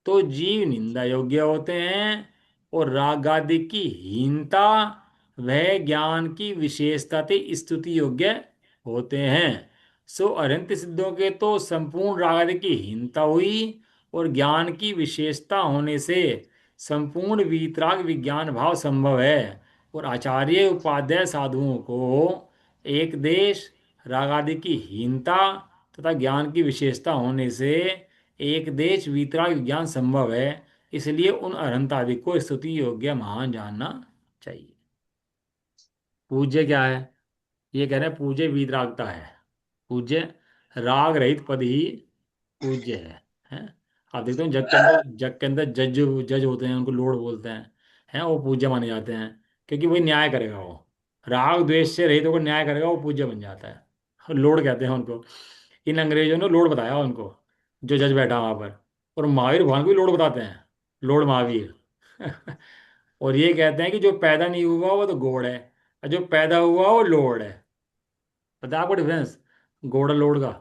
तो जीव निंदा योग्य होते हैं, और राग आदि की हीनता वह ज्ञान की विशेषता से स्तुति योग्य होते हैं। सो अरंत सिद्धों के तो संपूर्ण राग आदि की हीनता हुई, और ज्ञान की विशेषता होने से संपूर्ण वीतराग विज्ञान भाव संभव है। और आचार्य उपाध्याय साधुओं को एक देश राग आदि की हीनता तथा ज्ञान की विशेषता होने से एक देश वीतराग विज्ञान संभव है। इसलिए उन अनंतादि को स्तुति योग्य महान जानना चाहिए। पूज्य क्या है? ये कह रहे हैं पूज्य वीतरागता है। पूज्य राग रहित पद ही पूज्य है। आप देखते हो जग के अंदर जज जज होते हैं, उनको लॉर्ड बोलते हैं वो पूज्य माने जाते हैं, क्योंकि वही न्याय करेगा। वो राग द्वेष से रहित होकर न्याय करेगा, वो पूज्य बन जाता है। लॉर्ड कहते हैं उनको। इन अंग्रेजों ने लॉर्ड बताया उनको, जो जज बैठा वहां पर। और महावीर भगवान को भी लॉर्ड बताते हैं, लॉर्ड महावीर। और ये कहते हैं कि जो पैदा नहीं हुआ वो तो गॉड है, और जो पैदा हुआ वो लॉर्ड है। पता है आपको डिफरेंस गॉड और लॉर्ड का?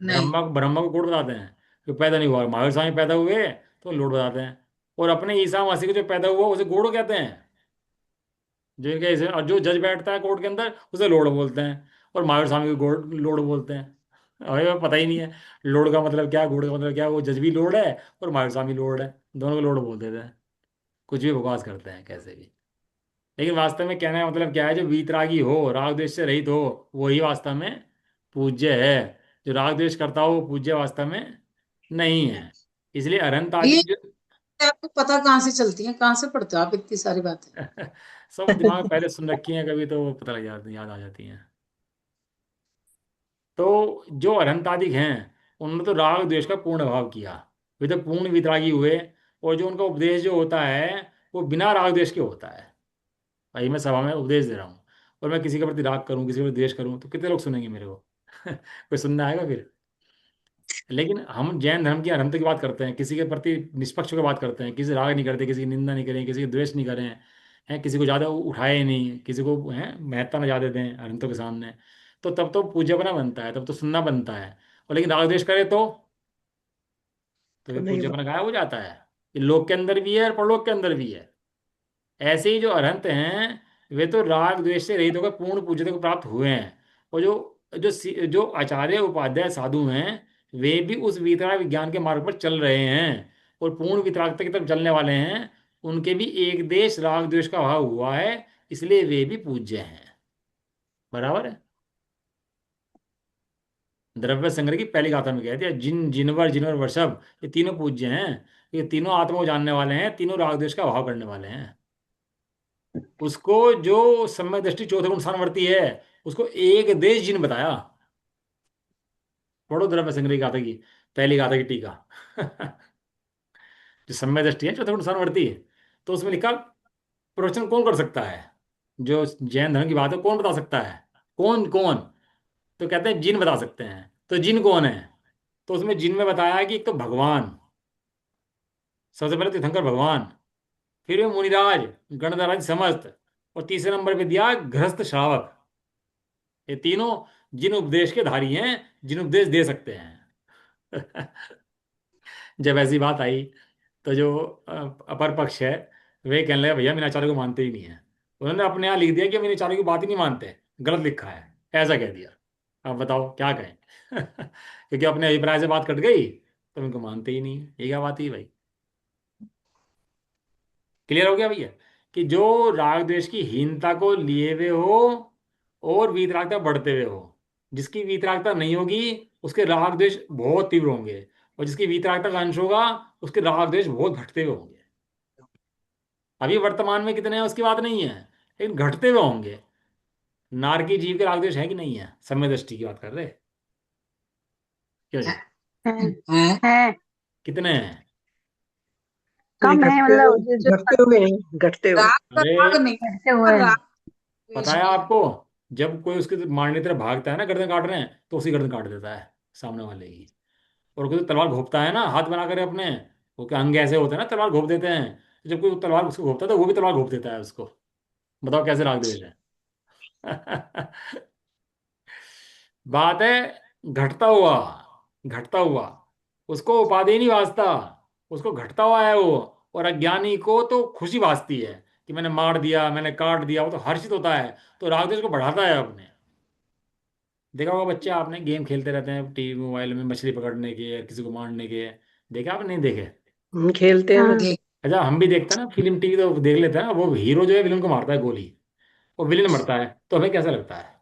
नहीं। ब्रह्मा को गॉड बताते हैं जो पैदा नहीं हुआ, महावीर स्वामी पैदा हुए तो लॉर्ड बताते हैं। और अपने ईसा मसीह को जो पैदा हुआ उसे गॉड कहते हैं। जो इनके और जो जज बैठता है कोर्ट के अंदर उसे लॉर्ड बोलते हैं। और महावीर स्वामी को गॉड लॉर्ड बोलते हैं। हमें पता ही नहीं है लॉर्ड का मतलब क्या, गॉड का मतलब क्या। वो जज भी लॉर्ड है और महावीर स्वामी लॉर्ड है, दोनों को लॉर्ड बोल देते हैं। कुछ भी बकवास करते हैं कैसे भी। लेकिन वास्तव में कहने का मतलब क्या है, जो वीतरागी हो, राग द्वेष से रहित हो, वही वास्तव में पूज्य है। जो राग द्वेष करता हो वो पूज्य वास्तव में नहीं है। इसलिए अरंत आदि ये जो आपको पता कहाँ से चलती है, कहाँ से पढ़ते हो आप इतनी सारी बातें? सब दिमाग में पहले सुन रखी हैं, कभी तो पता लग जाती, याद आ जाती हैं। तो जो अरहंतादिक हैं उन्होंने तो राग द्वेष का पूर्ण भाव किया, वे तो पूर्ण वितरागी हुए। और जो उनका उपदेश जो होता है वो बिना राग द्वेष के होता है। भाई मैं सभा में उपदेश दे रहा हूँ और मैं किसी के प्रति राग करूँ, किसी के प्रति द्वेष करूँ, तो कितने लोग सुनेंगे मेरे को? कोई सुनना आएगा फिर? लेकिन हम जैन धर्म की अरहंत की बात करते हैं, किसी के प्रति निष्पक्ष होकर बात करते हैं, किसी से राग नहीं करते, किसी की निंदा नहीं करें, किसी की द्वेष नहीं करें, हैं किसी को ज़्यादा उठाए ही नहीं, किसी को हैं महत्ता न ज़्यादा दें अरहंतों के सामने। तो तब तो पूज्य बना बनता है, तब तो सुनना बनता है। और लेकिन राग द्वेष करे तो तो फिर नहीं पूज्यपना गायब हो जाता है। ये लोक के अंदर भी है और परलोक के अंदर भी है। ऐसे ही जो अरहंत हैं वे तो राग द्वेष से रहित होकर पूर्ण पूज्यता को प्राप्त हुए हैं। और जो आचार्य उपाध्याय साधु हैं वे भी उस वितराग विज्ञान के मार्ग पर चल रहे हैं और पूर्ण वितरागता की तरफ चलने वाले हैं। उनके भी एक देश राग द्वेष का भाव हुआ है, इसलिए वे भी पूज्य हैं। बराबर है। द्रव्य संग्रह की पहली गाथा में कह दिया, जिनवर जिनवर वृषभ ये तीनों पूज्य हैं। ये तीनों आत्मा को जानने वाले हैं, तीनों राग द्वेष का भाव करने वाले हैं। उसको जो सम्यक दृष्टि चौथे गुण स्थानवर्ती है उसको एक देश जिन बताया। पढ़ो द्रव्य संग्रह की गाथा की पहली गाथा की टीका। जो सम्यक दृष्टि है चौथे गुण स्थानवर्ती है, तो उसमें लिखा प्रवचन कौन कर सकता है? जो जैन धर्म की बात है कौन बता सकता है? कौन कौन? तो कहते हैं जिन बता सकते हैं। तो जिन कौन है? तो उसमें जिन में बताया कि एक तो भगवान, सबसे पहले तीर्थंकर भगवान, फिर वे मुनिराज, गणधराज समस्त, और तीसरे नंबर पे दिया गृहस्थ श्रावक। ये तीनों जिन उपदेश के धारी हैं, जिन उपदेश दे सकते हैं। जब ऐसी बात आई तो जो अपर पक्ष है वे कहने लगे भैया मीनाचार्य को मानते ही नहीं है। उन्होंने अपने यहाँ लिख दिया कि मीनाचार्य की बात ही नहीं मानते, गलत लिखा है, ऐसा कह दिया। अब बताओ क्या कहें? क्योंकि अपने अभिप्राय से बात कट गई तो उनको मानते ही नहीं है। ये क्या बात है भाई? क्लियर हो गया भैया कि जो राग द्वेष की हीनता को लिए हुए हो और वीतरागता बढ़ते हुए हो। जिसकी वीतरागता नहीं होगी उसके राग द्वेष बहुत तीव्र होंगे, और जिसकी वीतरागता का अंश होगा उसके राग द्वेष बहुत घटते हुए होंगे। अभी वर्तमान में कितने हैं उसकी बात नहीं है, लेकिन घटते हुए होंगे। नारकी जीव के राग द्वेष है कि नहीं है? समय दृष्टि की बात कर रहे, क्यों जी? है हैं? है कितने हैं? नहीं कम है, घटते मतलब हुए, जो घटते हुए नहीं, घटते हुए। राग का अरे राग नहीं, बढ़ते पर हुए हैं। राग पता द्वेष है भी है। आपको, जब कोई उसके मारने की तरफ भागता है ना, गर्दन काट रहे हैं, तो उसी गर्दन काट देता है सामने वाले की। और कोई तलवार घोंपता है ना हाथ बना कर अपने, वो क्या अंग ऐसे होते हैं ना तलवार घोंप देते हैं, तो जब कोई तलवार उसको घोंपता है तो वो भी तलवार घोंप देता है उसको। बताओ कैसे राग द्वेष है? बात है घटता हुआ, घटता हुआ। उसको उपाधि नहीं वास्ता, उसको घटता हुआ है वो। और अज्ञानी को तो खुशी वास्ती है कि मैंने मार दिया, मैंने काट दिया, वो तो हर्षित होता है। तो राग द्वेष को बढ़ाता है अपने। देखा होगा बच्चे आपने गेम खेलते रहते हैं टीवी मोबाइल में, मछली पकड़ने के, किसी को मारने के। देखा आपने? नहीं देखे? खेलते हैं ना। हाँ। देख। अच्छा हम भी देखते हैं ना फिल्म, टीवी तो देख लेते हैं ना। वो हीरो जो है विलन को मारता है गोली, वो विलन मरता है तो हमें कैसा लगता है?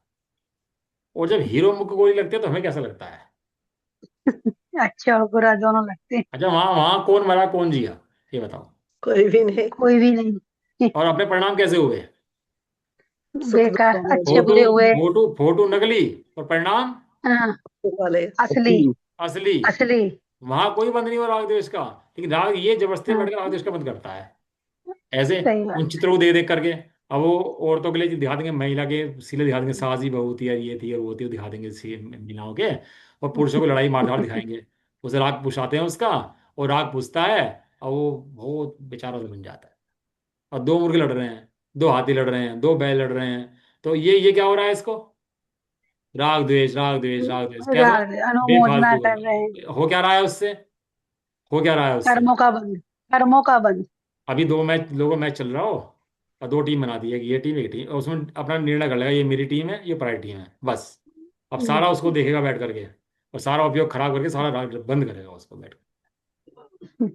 और जब हीरो को गोली लगती है तो हमें कैसा लगता है? अच्छे और बुरा दोनों लगते हैं। अच्छा, वहां वहां कौन मरा कौन जिया, ये बताओ। कोई भी नहीं। कोई भी नहीं। और अपने परिणाम कैसे हुए? सुख दुख बेकार, वाले, अच्छे फोटो बुरे हुए। फोटो फोटो नकली और परिणाम हाँ, सुख वाले। असली। असली। असली। वहां कोई बंद नहीं हुआ राग द्वेष का, लेकिन राग ये जबरदस्ती हाँ, बैठ के राग द्वेष का बंद करता है। ऐसे सही उन बात। चित्रों को देख देख करके। अब वो औरतों के लिए दिखा देंगे, महिला के सीले दिखा देंगे, सास ही बहू थी और ये थी और वो थी, वो दिखा देंगे महिलाओं के। और पुरुषों को लड़ाई मार धाड़ दिखाएंगे। उसे राग पुषाते हैं उसका, और राग पुछता है, और वो बहुत बेचारा सा बन जाता है। और दो मुर्गे लड़ रहे हैं, दो हाथी लड़ रहे हैं, दो बैल लड़ रहे हैं, तो ये क्या हो रहा है इसको? राग द्वेष, राग द्वेष, राग द्वेष, कैसा? राग अनुमोदना बेफालतू कर रहे हैं। का। हो क्या रहा है उससे? हो क्या रहा है उससे? कर्मों का बंध। कर्मों का बंध। अभी दो मैच, लोगों मैच चल रहा हो, और दो टीम बना दी है कि ये टीम एक टीम, और उसमें अपना निर्णय कर लेगा, ये मेरी टीम है, ये पराई टीम है, बस। अब सारा उसको देखेगा बैठ करके, और सारा उपयोग खराब करके सारा राग बंद करेगा उसको बैठ कर।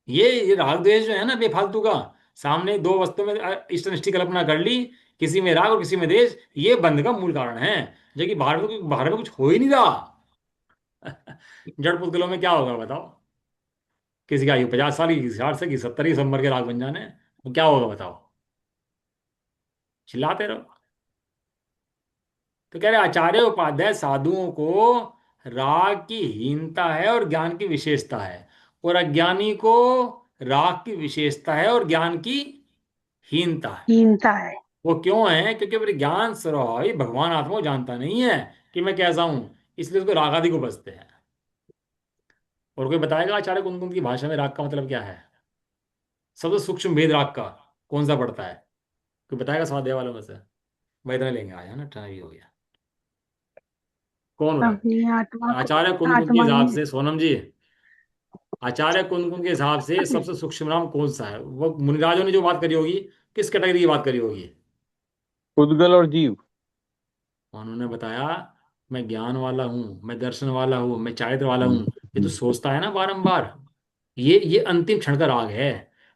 ये राग द्वेष जो है ना बेफालतू का, सामने दो वस्तुओं में इष्ट अनिष्ट की कल्पना कर ली, किसी में राग और किसी में द्वेष, ये बंध का मूल कारण है। जो कि बाहर में कुछ हो ही नहीं रहा। जड़ पुद्गलों में क्या होगा बताओ? किसी की आयु 50 साल की, किसी 60 से, किसी 70 की, सब मर के राख बन जाने, तो क्या होगा बताओ? चिल्लाते रहो। तो कह रहे आचार्य उपाध्याय साधुओं को राग की हीनता है और ज्ञान की विशेषता है, और अज्ञानी को राग की विशेषता है और ज्ञान की हीनता है। हीनता है। वो क्यों है? क्योंकि अपने ज्ञान स्वरूप भगवान आत्मा को जानता नहीं है कि मैं कैसा हूं, इसलिए उसको राग आदि को बसते हैं। और कोई बताएगा आचार्य कुंद की भाषा में राग का मतलब क्या है? सबसे सूक्ष्म भेद राग का कौन सा पड़ता है? कोई बताएगा स्वाध्याय वालों में से? वैद्य लेंगे आया ना, टाइम हो गया। कौन अपनी आत्मा बताए? को। आचार्य कुंद के आत्मा हिसाब ही। से, सोनम जी, आचार्य कुंद के हिसाब से सबसे सूक्ष्म नाम कौन सा है? वो मुनिराजों ने जो बात करी होगी, किस कैटेगरी की बात करी होगी? उद्गल और जीव। उन्होंने बताया, मैं ज्ञान वाला हूँ, मैं दर्शन वाला हूँ, मैं चारित्र वाला हूँ। ये तो सोचता है ना बारंबार, ये अंतिम क्षण का राग है।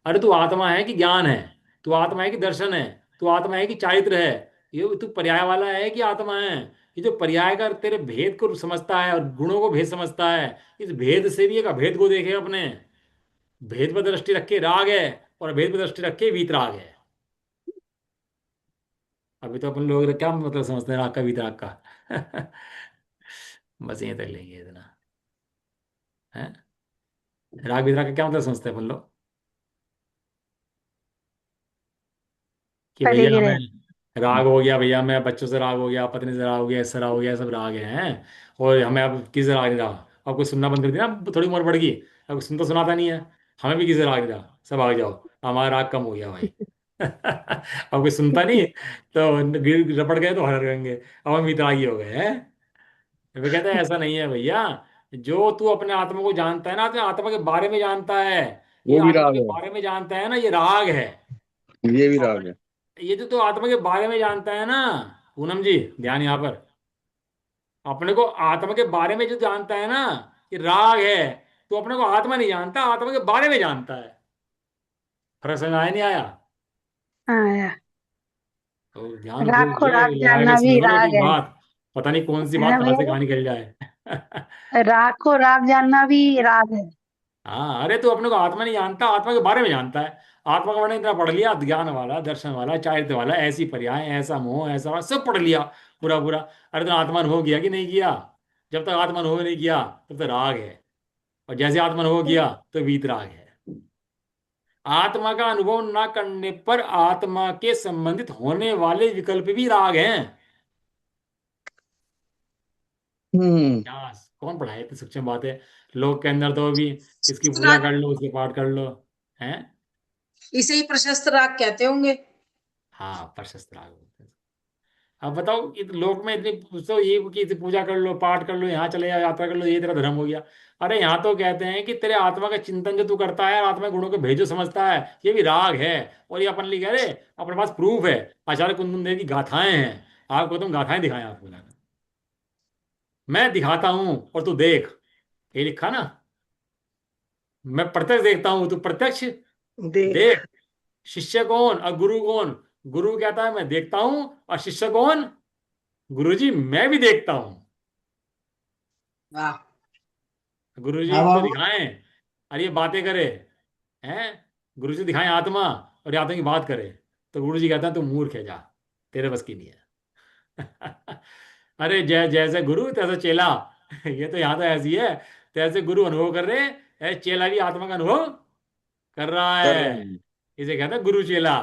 अरे तू आत्मा है कि ज्ञान है? तू आत्मा है कि दर्शन है? तू आत्मा है कि चारित्र है? ये तू पर्याय वाला है कि आत्मा है? ये जो पर्याय का तेरे भेद को समझता है और गुणों को भेद समझता है, इस भेद से भी एक अभेद को देखे अपने। भेद पर दृष्टि रखे राग है, और अभेद पर दृष्टि रखे वीतराग है। अभी तो अपन लोग क्या मतलब समझते हैं राग का वीतराग का? बस यहीं तक लेंगे इतना है। राग वीतराग का क्या मतलब समझते हैं अपन लोग? कि परे भैया गिरे। हमें राग हो गया, भैया मैं बच्चों से राग हो गया, पत्नी से राग हो गया, इससे राग हो गया, सब राग हैं। और हमें अब किसी से राग नहीं रहा। अब कोई सुनना बंद कर दिया ना, थोड़ी उम्र बढ़ गई, अब सुन तो सुनाता नहीं है। हमें भी किसी से राग नहीं रहा, सब आग जाओ, हमारा राग कम हो गया भाई। अब कोई सुनता नहीं, तो गिर रपड़ गए तो हर गएंगे, अब हम इतरागी हो गए हैं। वे कहते हैं ऐसा नहीं है भैया। जो तू अपने आत्मा को जानता है ना, तो आत्मा के बारे में जानता है। ये वो भी आत्मा राग के है। बारे में जानता है ना, ये राग है। ये भी राग अपने, है। ये जो तो आत्मा के बारे में जानता है ना, पूनम जी ध्यान यहाँ पर, अपने को आत्मा के बारे में जो जानता है ना, ये राग है। तो अपने को आत्मा नहीं जानता, आत्मा के बारे में जानता है। फर्क समझ आया नहीं आया? हाँ, तो ध्यान राग से को जो राग लगाए हुए जानना सुन भी लो ना, एक राग एक है। बात, पता नहीं कौन सी है बात ना कहाँ भैया से जी? कहानी निकल जाए। राग को राग जानना भी राग है। हाँ, अरे तू अपने को आत्मा नहीं जानता, आत्मा के बारे में जानता है। आत्मा का वर्णन इतना पढ़ लिया, ज्ञान वाला, दर्शन वाला, चारित्र वाला, ऐसी पर्याय, ऐसा मोह, ऐसा वाला, सब पढ़ लिया पूरा पूरा। अरे तो आत्मा अनुभव किया कि नहीं किया? जब तक आत्मा अनुभव नहीं किया तब तक राग है, और जैसे आत्मा अनुभव किया तो वीतराग है। आत्मा का अनुभव ना करने पर आत्मा के संबंधित होने वाले विकल्प भी राग हैं। हम्म। क्या कौन पढ़ाए? तो सूक्ष्म बात है। लोग के अंदर तो अभी इसकी पूजा राग, कर लो, उसके पाठ कर लो, हैं? इसे ही प्रशस्त राग कहते होंगे। हाँ, प्रशस्त राग बोलते हैं। अब बताओ, लोक में इतनी तो ये कि इतनी पूजा कर लो, पाठ कर लो, यहाँ चले जाओ, यात्रा कर लो, ये तेरा धर्म हो गया। अरे यहाँ तो कहते हैं कि तेरे आत्मा का चिंतन जो तू करता है, आत्मा के गुणों को भेजो समझता है, ये भी राग है। और ये अपन लिख रहे, अपने पास प्रूफ है, आचार्य कुंदन देव की गाथाएं हैं। आपको तुम गाथाएं दिखाएं आपको जाकर, मैं दिखाता हूं और तू देख, ये लिखा ना। मैं प्रत्यक्ष देखता हूं, तू प्रत्यक्ष देख। देख। शिष्य कौन और गुरु कौन? गुरु कहता है मैं देखता हूं, और शिष्य कौन? गुरु जी मैं भी देखता हूं। वाह। गुरु जी हाँ को बाबू। दिखाएं और ये बातें करे, हैं? गुरु जी दिखाएं आत्मा और ये आत्मा की बात करे, तो गुरु जी कहते हैं तू मूर्ख है, जा, तेरे बस की नहीं है। अरे जैसे गुरु तैसे चेला। ये तो यहाँ तो ऐसी है, तैसे गुरु अनुभव कर रहे हैं, चेला भी आत्मा का अनुभव कर रहा कर रहे है। हैं। इसे कहते हैं गुरु चेला।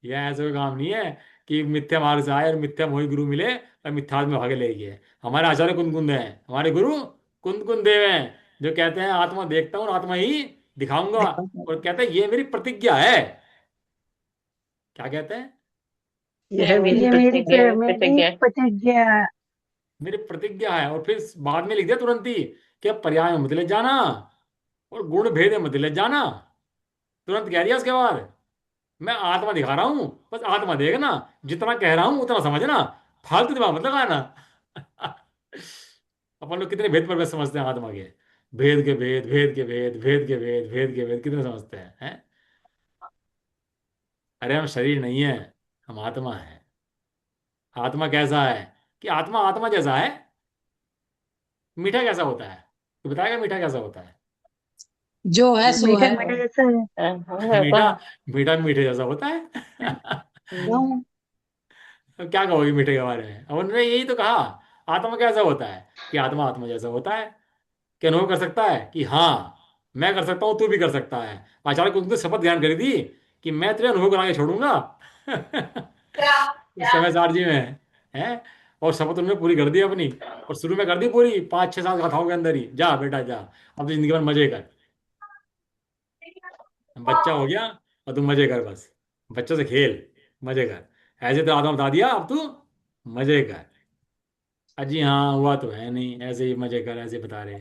यह ऐसा कोई काम नहीं है कि मिथ्या मार्ग से आए और मिथ्या मोही गुरु मिले और मिथ्यात्व में भागे ले गए। हमारे आचार्य कुंद हैं, हमारे गुरु कुंद देव हैं, जो कहते हैं आत्मा देखता हूँ और आत्मा ही दिखाऊंगा। और कहते हैं ये मेरी प्रतिज्ञा है। क्या कहते हैं? यह मेरी ये मेरी प्रतिज्ञा है। मेरी प्रतिज्ञा है। मेरी प्रतिज्ञा है। और फिर बाद में लिख दिया तुरंत ही कि अब पर्याय में मत ले जाना और गुण भेद में मत ले जाना। तुरंत कह दिया उसके बाद, मैं आत्मा दिखा रहा हूं, बस आत्मा देखना, जितना कह रहा हूं उतना समझना, फालतू दिमाग मत लगाना। अपन लोग कितने भेद पर भेद समझते हैं आत्मा के, भेद के भेद, भेद के भेद, भेद के भेद, भेद के भेद कितने समझते हैं? अरे हम शरीर नहीं है, हम आत्मा है। आत्मा कैसा है कि आत्मा आत्मा जैसा है। मीठा कैसा होता है? तो बताएगा मीठा कैसा होता है? जो है सो मीठे है। मीठे जैसे मीठा, मीठा मीठे जैसा होता है। क्यों? अब क्या कहोगे मीठे के बारे में? अब उन्होंने यही तो कहा, आत्मा कैसा होता है कि आत्मा आत्मा जैसा होता है, कि अनुभव कर सकता है कि हाँ मैं कर सकता हूँ, तू भी कर सकता है। आचार्य को उनसे शपथ ज्ञान करी थी कि मैं तेरे अनुभव करा के छोड़ूंगा। उस समय सार जी में है। और शपथ उन्होंने पूरी कर दी अपनी, और शुरू में कर दी पूरी 5-6 साल कथाओं के अंदर ही, जा बेटा जा, अब तो जिंदगी भर मजे कर, बच्चा हो गया और तू मजे कर बस, बच्चों से खेल, मजे कर, ऐसे तो आत्मा बता दिया, अब तू मजे कर। अजी हाँ हुआ तो है नहीं, ऐसे ही मजे कर, ऐसे बता रहे।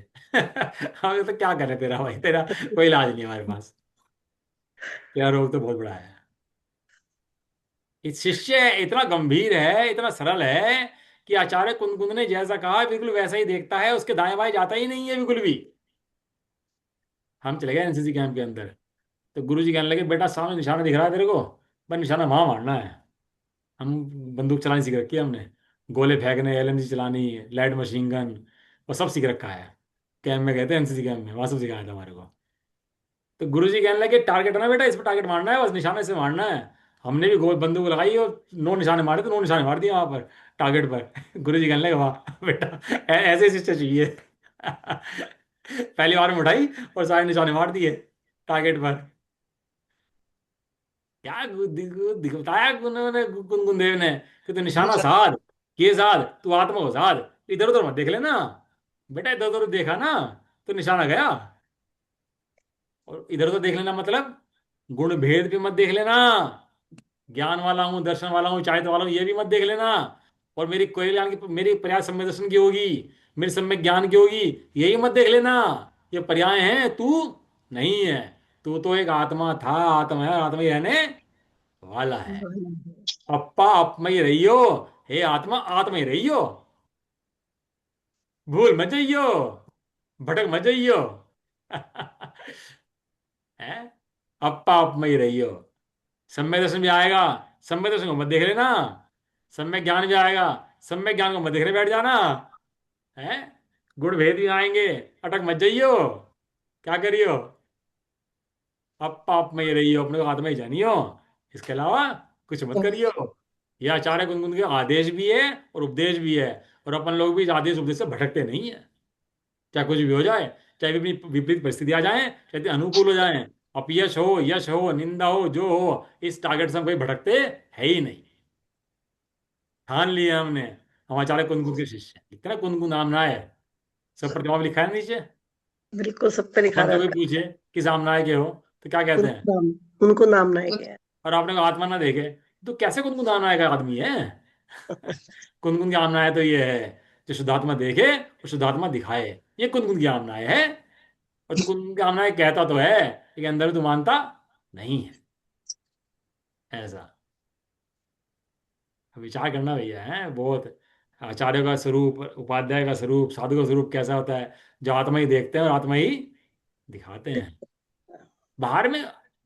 हम तो क्या करें तेरा भाई, तेरा कोई इलाज नहीं हमारे पास, तेरा रोग तो बहुत बड़ा है। इस शिष्य इतना गंभीर है, इतना सरल है कि आचार्य कुंद ने जैसा कहा बिल्कुल वैसा ही देखता है, उसके दाएं बाएं जाता ही नहीं है बिल्कुल भी। हम चले गए एनसीसी कैंप के अंदर, तो गुरु जी कहने लगे बेटा सामने निशाना दिख रहा है तेरे को, पर निशाना वहां मारना है। हम बंदूक चलानी सीख रखी है हमने, गोले फेंकने, एलएमजी चलानी, लाइट मशीन गन, वो सब सीख रखा है। कैंप में गए थे, एनसीसी कैंप में, वहां सब सिखाया था हमारे को। तो गुरु जी कहने लगे टारगेट है ना बेटा, इस पर टारगेट मारना है, बस निशाने से मारना है। हमने भी गोल बंदूक लगाई और 9 निशाने मारे, तो 9 निशाने मार दिए वहां पर टारगेट पर। गुरु जी कहने लगे वाह बेटा, ऐसे शिष्य चाहिए। पहली बार में उठाई और सारे निशाने मार दिए टारगेट पर। क्या बताया उन्होंने, गुनगुन देव ने, कि तू निशाना साध, ये साध, तू आत्मा को साध, इधर उधर मत देख लेना बेटा, इधर उधर देखा ना तो निशाना गया। और इधर उधर देख लेना मतलब गुण भेद भी मत देख लेना, ज्ञान वाला हूँ, दर्शन वाला हूँ, चाहते वाला हूँ, ये भी मत देख लेना। और मेरी कोई ज्ञान की, मेरी पर्याय सम्यक दर्शन की होगी, मेरी सम्यक ज्ञान की होगी, यही मत देख लेना। ये पर्याय हैं, तू नहीं है। तू तो एक आत्मा था, आत्मा है, आत्मा ही रहने वाला है। अप्पा आप में ही रहियो, हे आत्मा आत्मा ही रहियो, भूल मत जाइयो, भटक मत जाइयो। है, अप्पा आप में ही रहियो। सम्यक दर्शन भी आएगा, सम्यक दर्शन को मत देख लेना, सम्यक ज्ञान भी आएगा, सम्यक ज्ञान को मत देखने बैठ जाना। है, गुण भेद भी आएंगे, अटक मत जाइयो, क्या करियो, अप्पा आप में ही रहियो, अपने को आत्मा ही जानियो, इसके अलावा कुछ मत करियो। यह आचार्य गुनगुन के आदेश भी है और उपदेश भी है। और अपन लोग भी इस आदेश उपदेश से भटकते नहीं है, चाहे कुछ भी हो जाए, चाहे विपरीत विपरीत परिस्थिति आ जाए, चाहे अनुकूल हो जाए, अपयश हो, यश हो, निंदा हो, जो हो, इस टारगेट से हम कोई भटकते है ही नहीं। ठान लिया हमने, हम आचार्य कुंदकुंद के शिष्य हैं। लिखते ना कुंदकुंद आमनाय है, सब प्रतिभा में लिखा है नीचे। बिल्कुल सब पे लिखा अपन से कोई रहता पूछे किस आमनाय के हो, तो क्या है। कहते हैं? उनको नाम ना है। और आपने को आत्मा ना देखे, तो कैसे कुंदकुंद आमनाय का आदमी है? कुंदकुंद की आमनाय तो ये है, जो शुद्धात्मा देखे और शुद्धात्मा दिखाए, ये कुंदकुंद की आमनाय है। और तू कुंदकुंद की आमनाय कहता तो है, लेकिन अंदर में तू मानता नहीं है। ऐसा विचार करना भैया है बहुत। आचार्य का स्वरूप, उपाध्याय का स्वरूप, साधु का स्वरूप कैसा होता है, जो आत्मा ही देखते हैं और आत्मा ही दिखाते हैं। बाहर में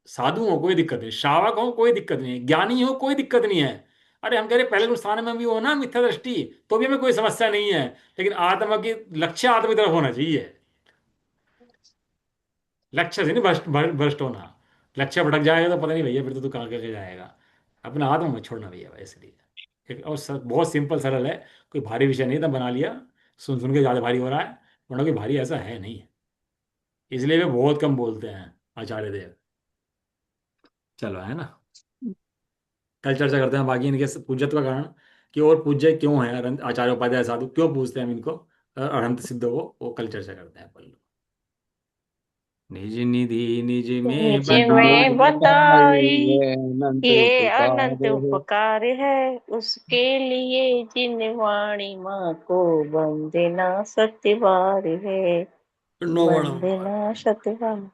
साधु हो कोई दिक्कत नहीं, श्रावक हो कोई दिक्कत नहीं है, ज्ञानी हो कोई दिक्कत नहीं है, अरे हम कह रहे पहले स्थान में भी हो ना मिथ्या दृष्टि, तो भी हमें कोई समस्या नहीं है, लेकिन आत्मा की लक्ष्य आत्मा की तरफ होना चाहिए। लक्ष्य से नहीं भ्रष्ट भ्रष्ट होना। लक्ष्य भटक जाएगा तो पता नहीं भैया, फिर तो तू कहाँ कहाँ जाएगा। अपना आत्मा मत छोड़ना भैया भाई, इसलिए और बहुत सिंपल सरल है। कोई भारी विषय नहीं था, बना लिया। सुन सुन के ज़्यादा भारी हो रहा है, वरना कोई भारी ऐसा है नहीं। इसलिए वे बहुत कम बोलते हैं आचार्य देव। चलो, है ना। कल चर्चा करते हैं बाकी इनके पूज्यत्व का कारण, कि और पूज्य क्यों है आचार्य उपाध्याय साधु, क्यों पूछते हैं हम इनको अनंत सिद्ध को, वो कल चर्चा करते हैं अपन लोग। निज निधि निज में निज में निज बताए, बताई ये अनंत ये उपकार अनंत है। उपकार है, उसके लिए जिन वाणी माँ को वंदना सत्यवार है, नो बड़ा। वंदना सत्यवार।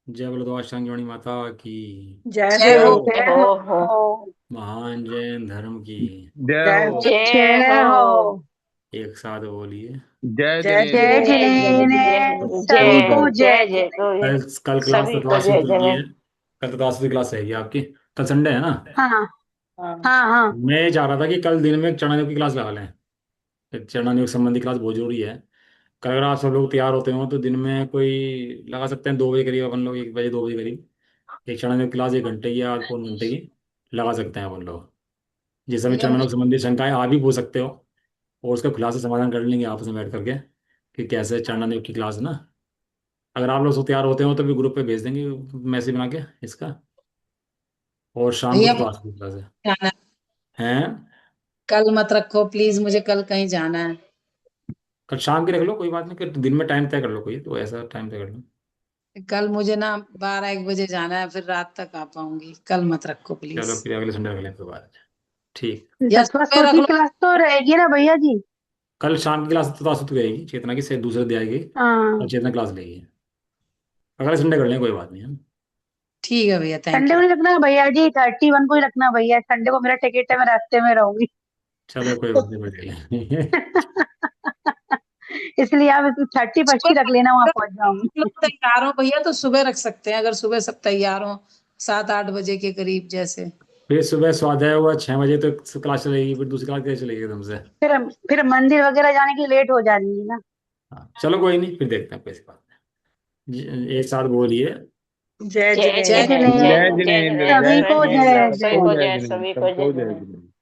जय बलदेवाष्टांग माता की। जय जय हो। हो। जय जय हो। हो। महान जैन धर्म की। जय जय हो। हो। जय जय हो। हो। एक साथ बोलिए। जय जय जय जिनेन्द्र। जय जिनेन्द्र, जय जय जय सबको जय। जय जय जय जिनेन्द्र। तो कल कल क्लास सभी को तत्वा जय सूत्र की जय। है। कल तत्वा सूत्र क्लास रहेगी आपकी। कल संडे है ना। हाँ हाँ। हाँ हाँ। मैं चाह रहा था कि कल दिन में चरणों की क्लास लगा लें। चरणों संबंधी क्लास बहुत जरूरी है। कल अगर आप सब लोग तैयार होते हो तो दिन में कोई लगा सकते हैं, 2 बजे करीब अपन लोग, 1 बजे 2 बजे करीब एक चरणों क्लास, 1 घंटे की या पौन घंटे की लगा सकते हैं अपन लोग। जिस समय भैया चरणों संबंधी शंकाएं आप भी पूछ सकते हो, और उसका खुलासा समाधान कर लेंगे आपस में बैठ करके कि कैसे चरणों की क्लास ना। अगर आप लोग सब तैयार होते हो तो भी ग्रुप पे भेज देंगे मैसेज बना के इसका। और शाम को भैया तो मुझे क्लास की क्लास जाना है। है। हैं? कल मत रखो प्लीज, मुझे कल कहीं जाना है। कल शाम की रख लो, कोई बात नहीं, कि दिन में टाइम तय कर लो, कोई तो ऐसा टाइम तय कर लो। कल मुझे ना 12-1 बजे जाना है, फिर रात तक आ पाऊंगी। कल मत रखो प्लीज। चलो फिर अगले संडे रख लें, कोई बात नहीं। ठीक। या तत्व सुबह रख स्मृति लो। क्लास तो रहेगी ना भैया जी? कल शाम की क्लास तो आसुत रहेगी, चेतना की से दूसरे अध्याय की। और हाँ। चेतना क्लास लेगी। अगले संडे कर लें, कोई बात नहीं है। ठीक है भैया, थैंक संडे को यू। नहीं रखना भैया जी, 31 को ही रखना भैया। संडे को मेरा टिकट है, मैं रास्ते में रहूंगी। चलो कोई बात नहीं, बढ़ लेंगे। इसलिए आप 31 सुबह की रख लेना, वहां पहुंच जाऊंगी। लोग तैयार हो भैया तो सुबह रख सकते हैं, अगर सुबह सब तैयार हो 7-8 बजे के करीब जैसे। फिर सुबह स्वाध्याय हुआ 6 बजे तो क्लास चलेगी, फिर दूसरी क्लास कैसे चलेगी एकदम से। फिर फिर मंदिर वगैरह जाने की लेट हो जाएगी ना। हाँ चलो कोई नहीं, फिर देखते हैं, कोई सी बात नहीं। एक साथ बोलिए। जय जय जय जिनेन्द्र। जय जिनेन्द्र, जय जय जिनेन्द्र। जय जय सभी को जय सबको जय जय। जय सभी सबको को जय। जय जय जिनेन्द्र। सभी को सबको जय जय जय। जिनेन्द्र।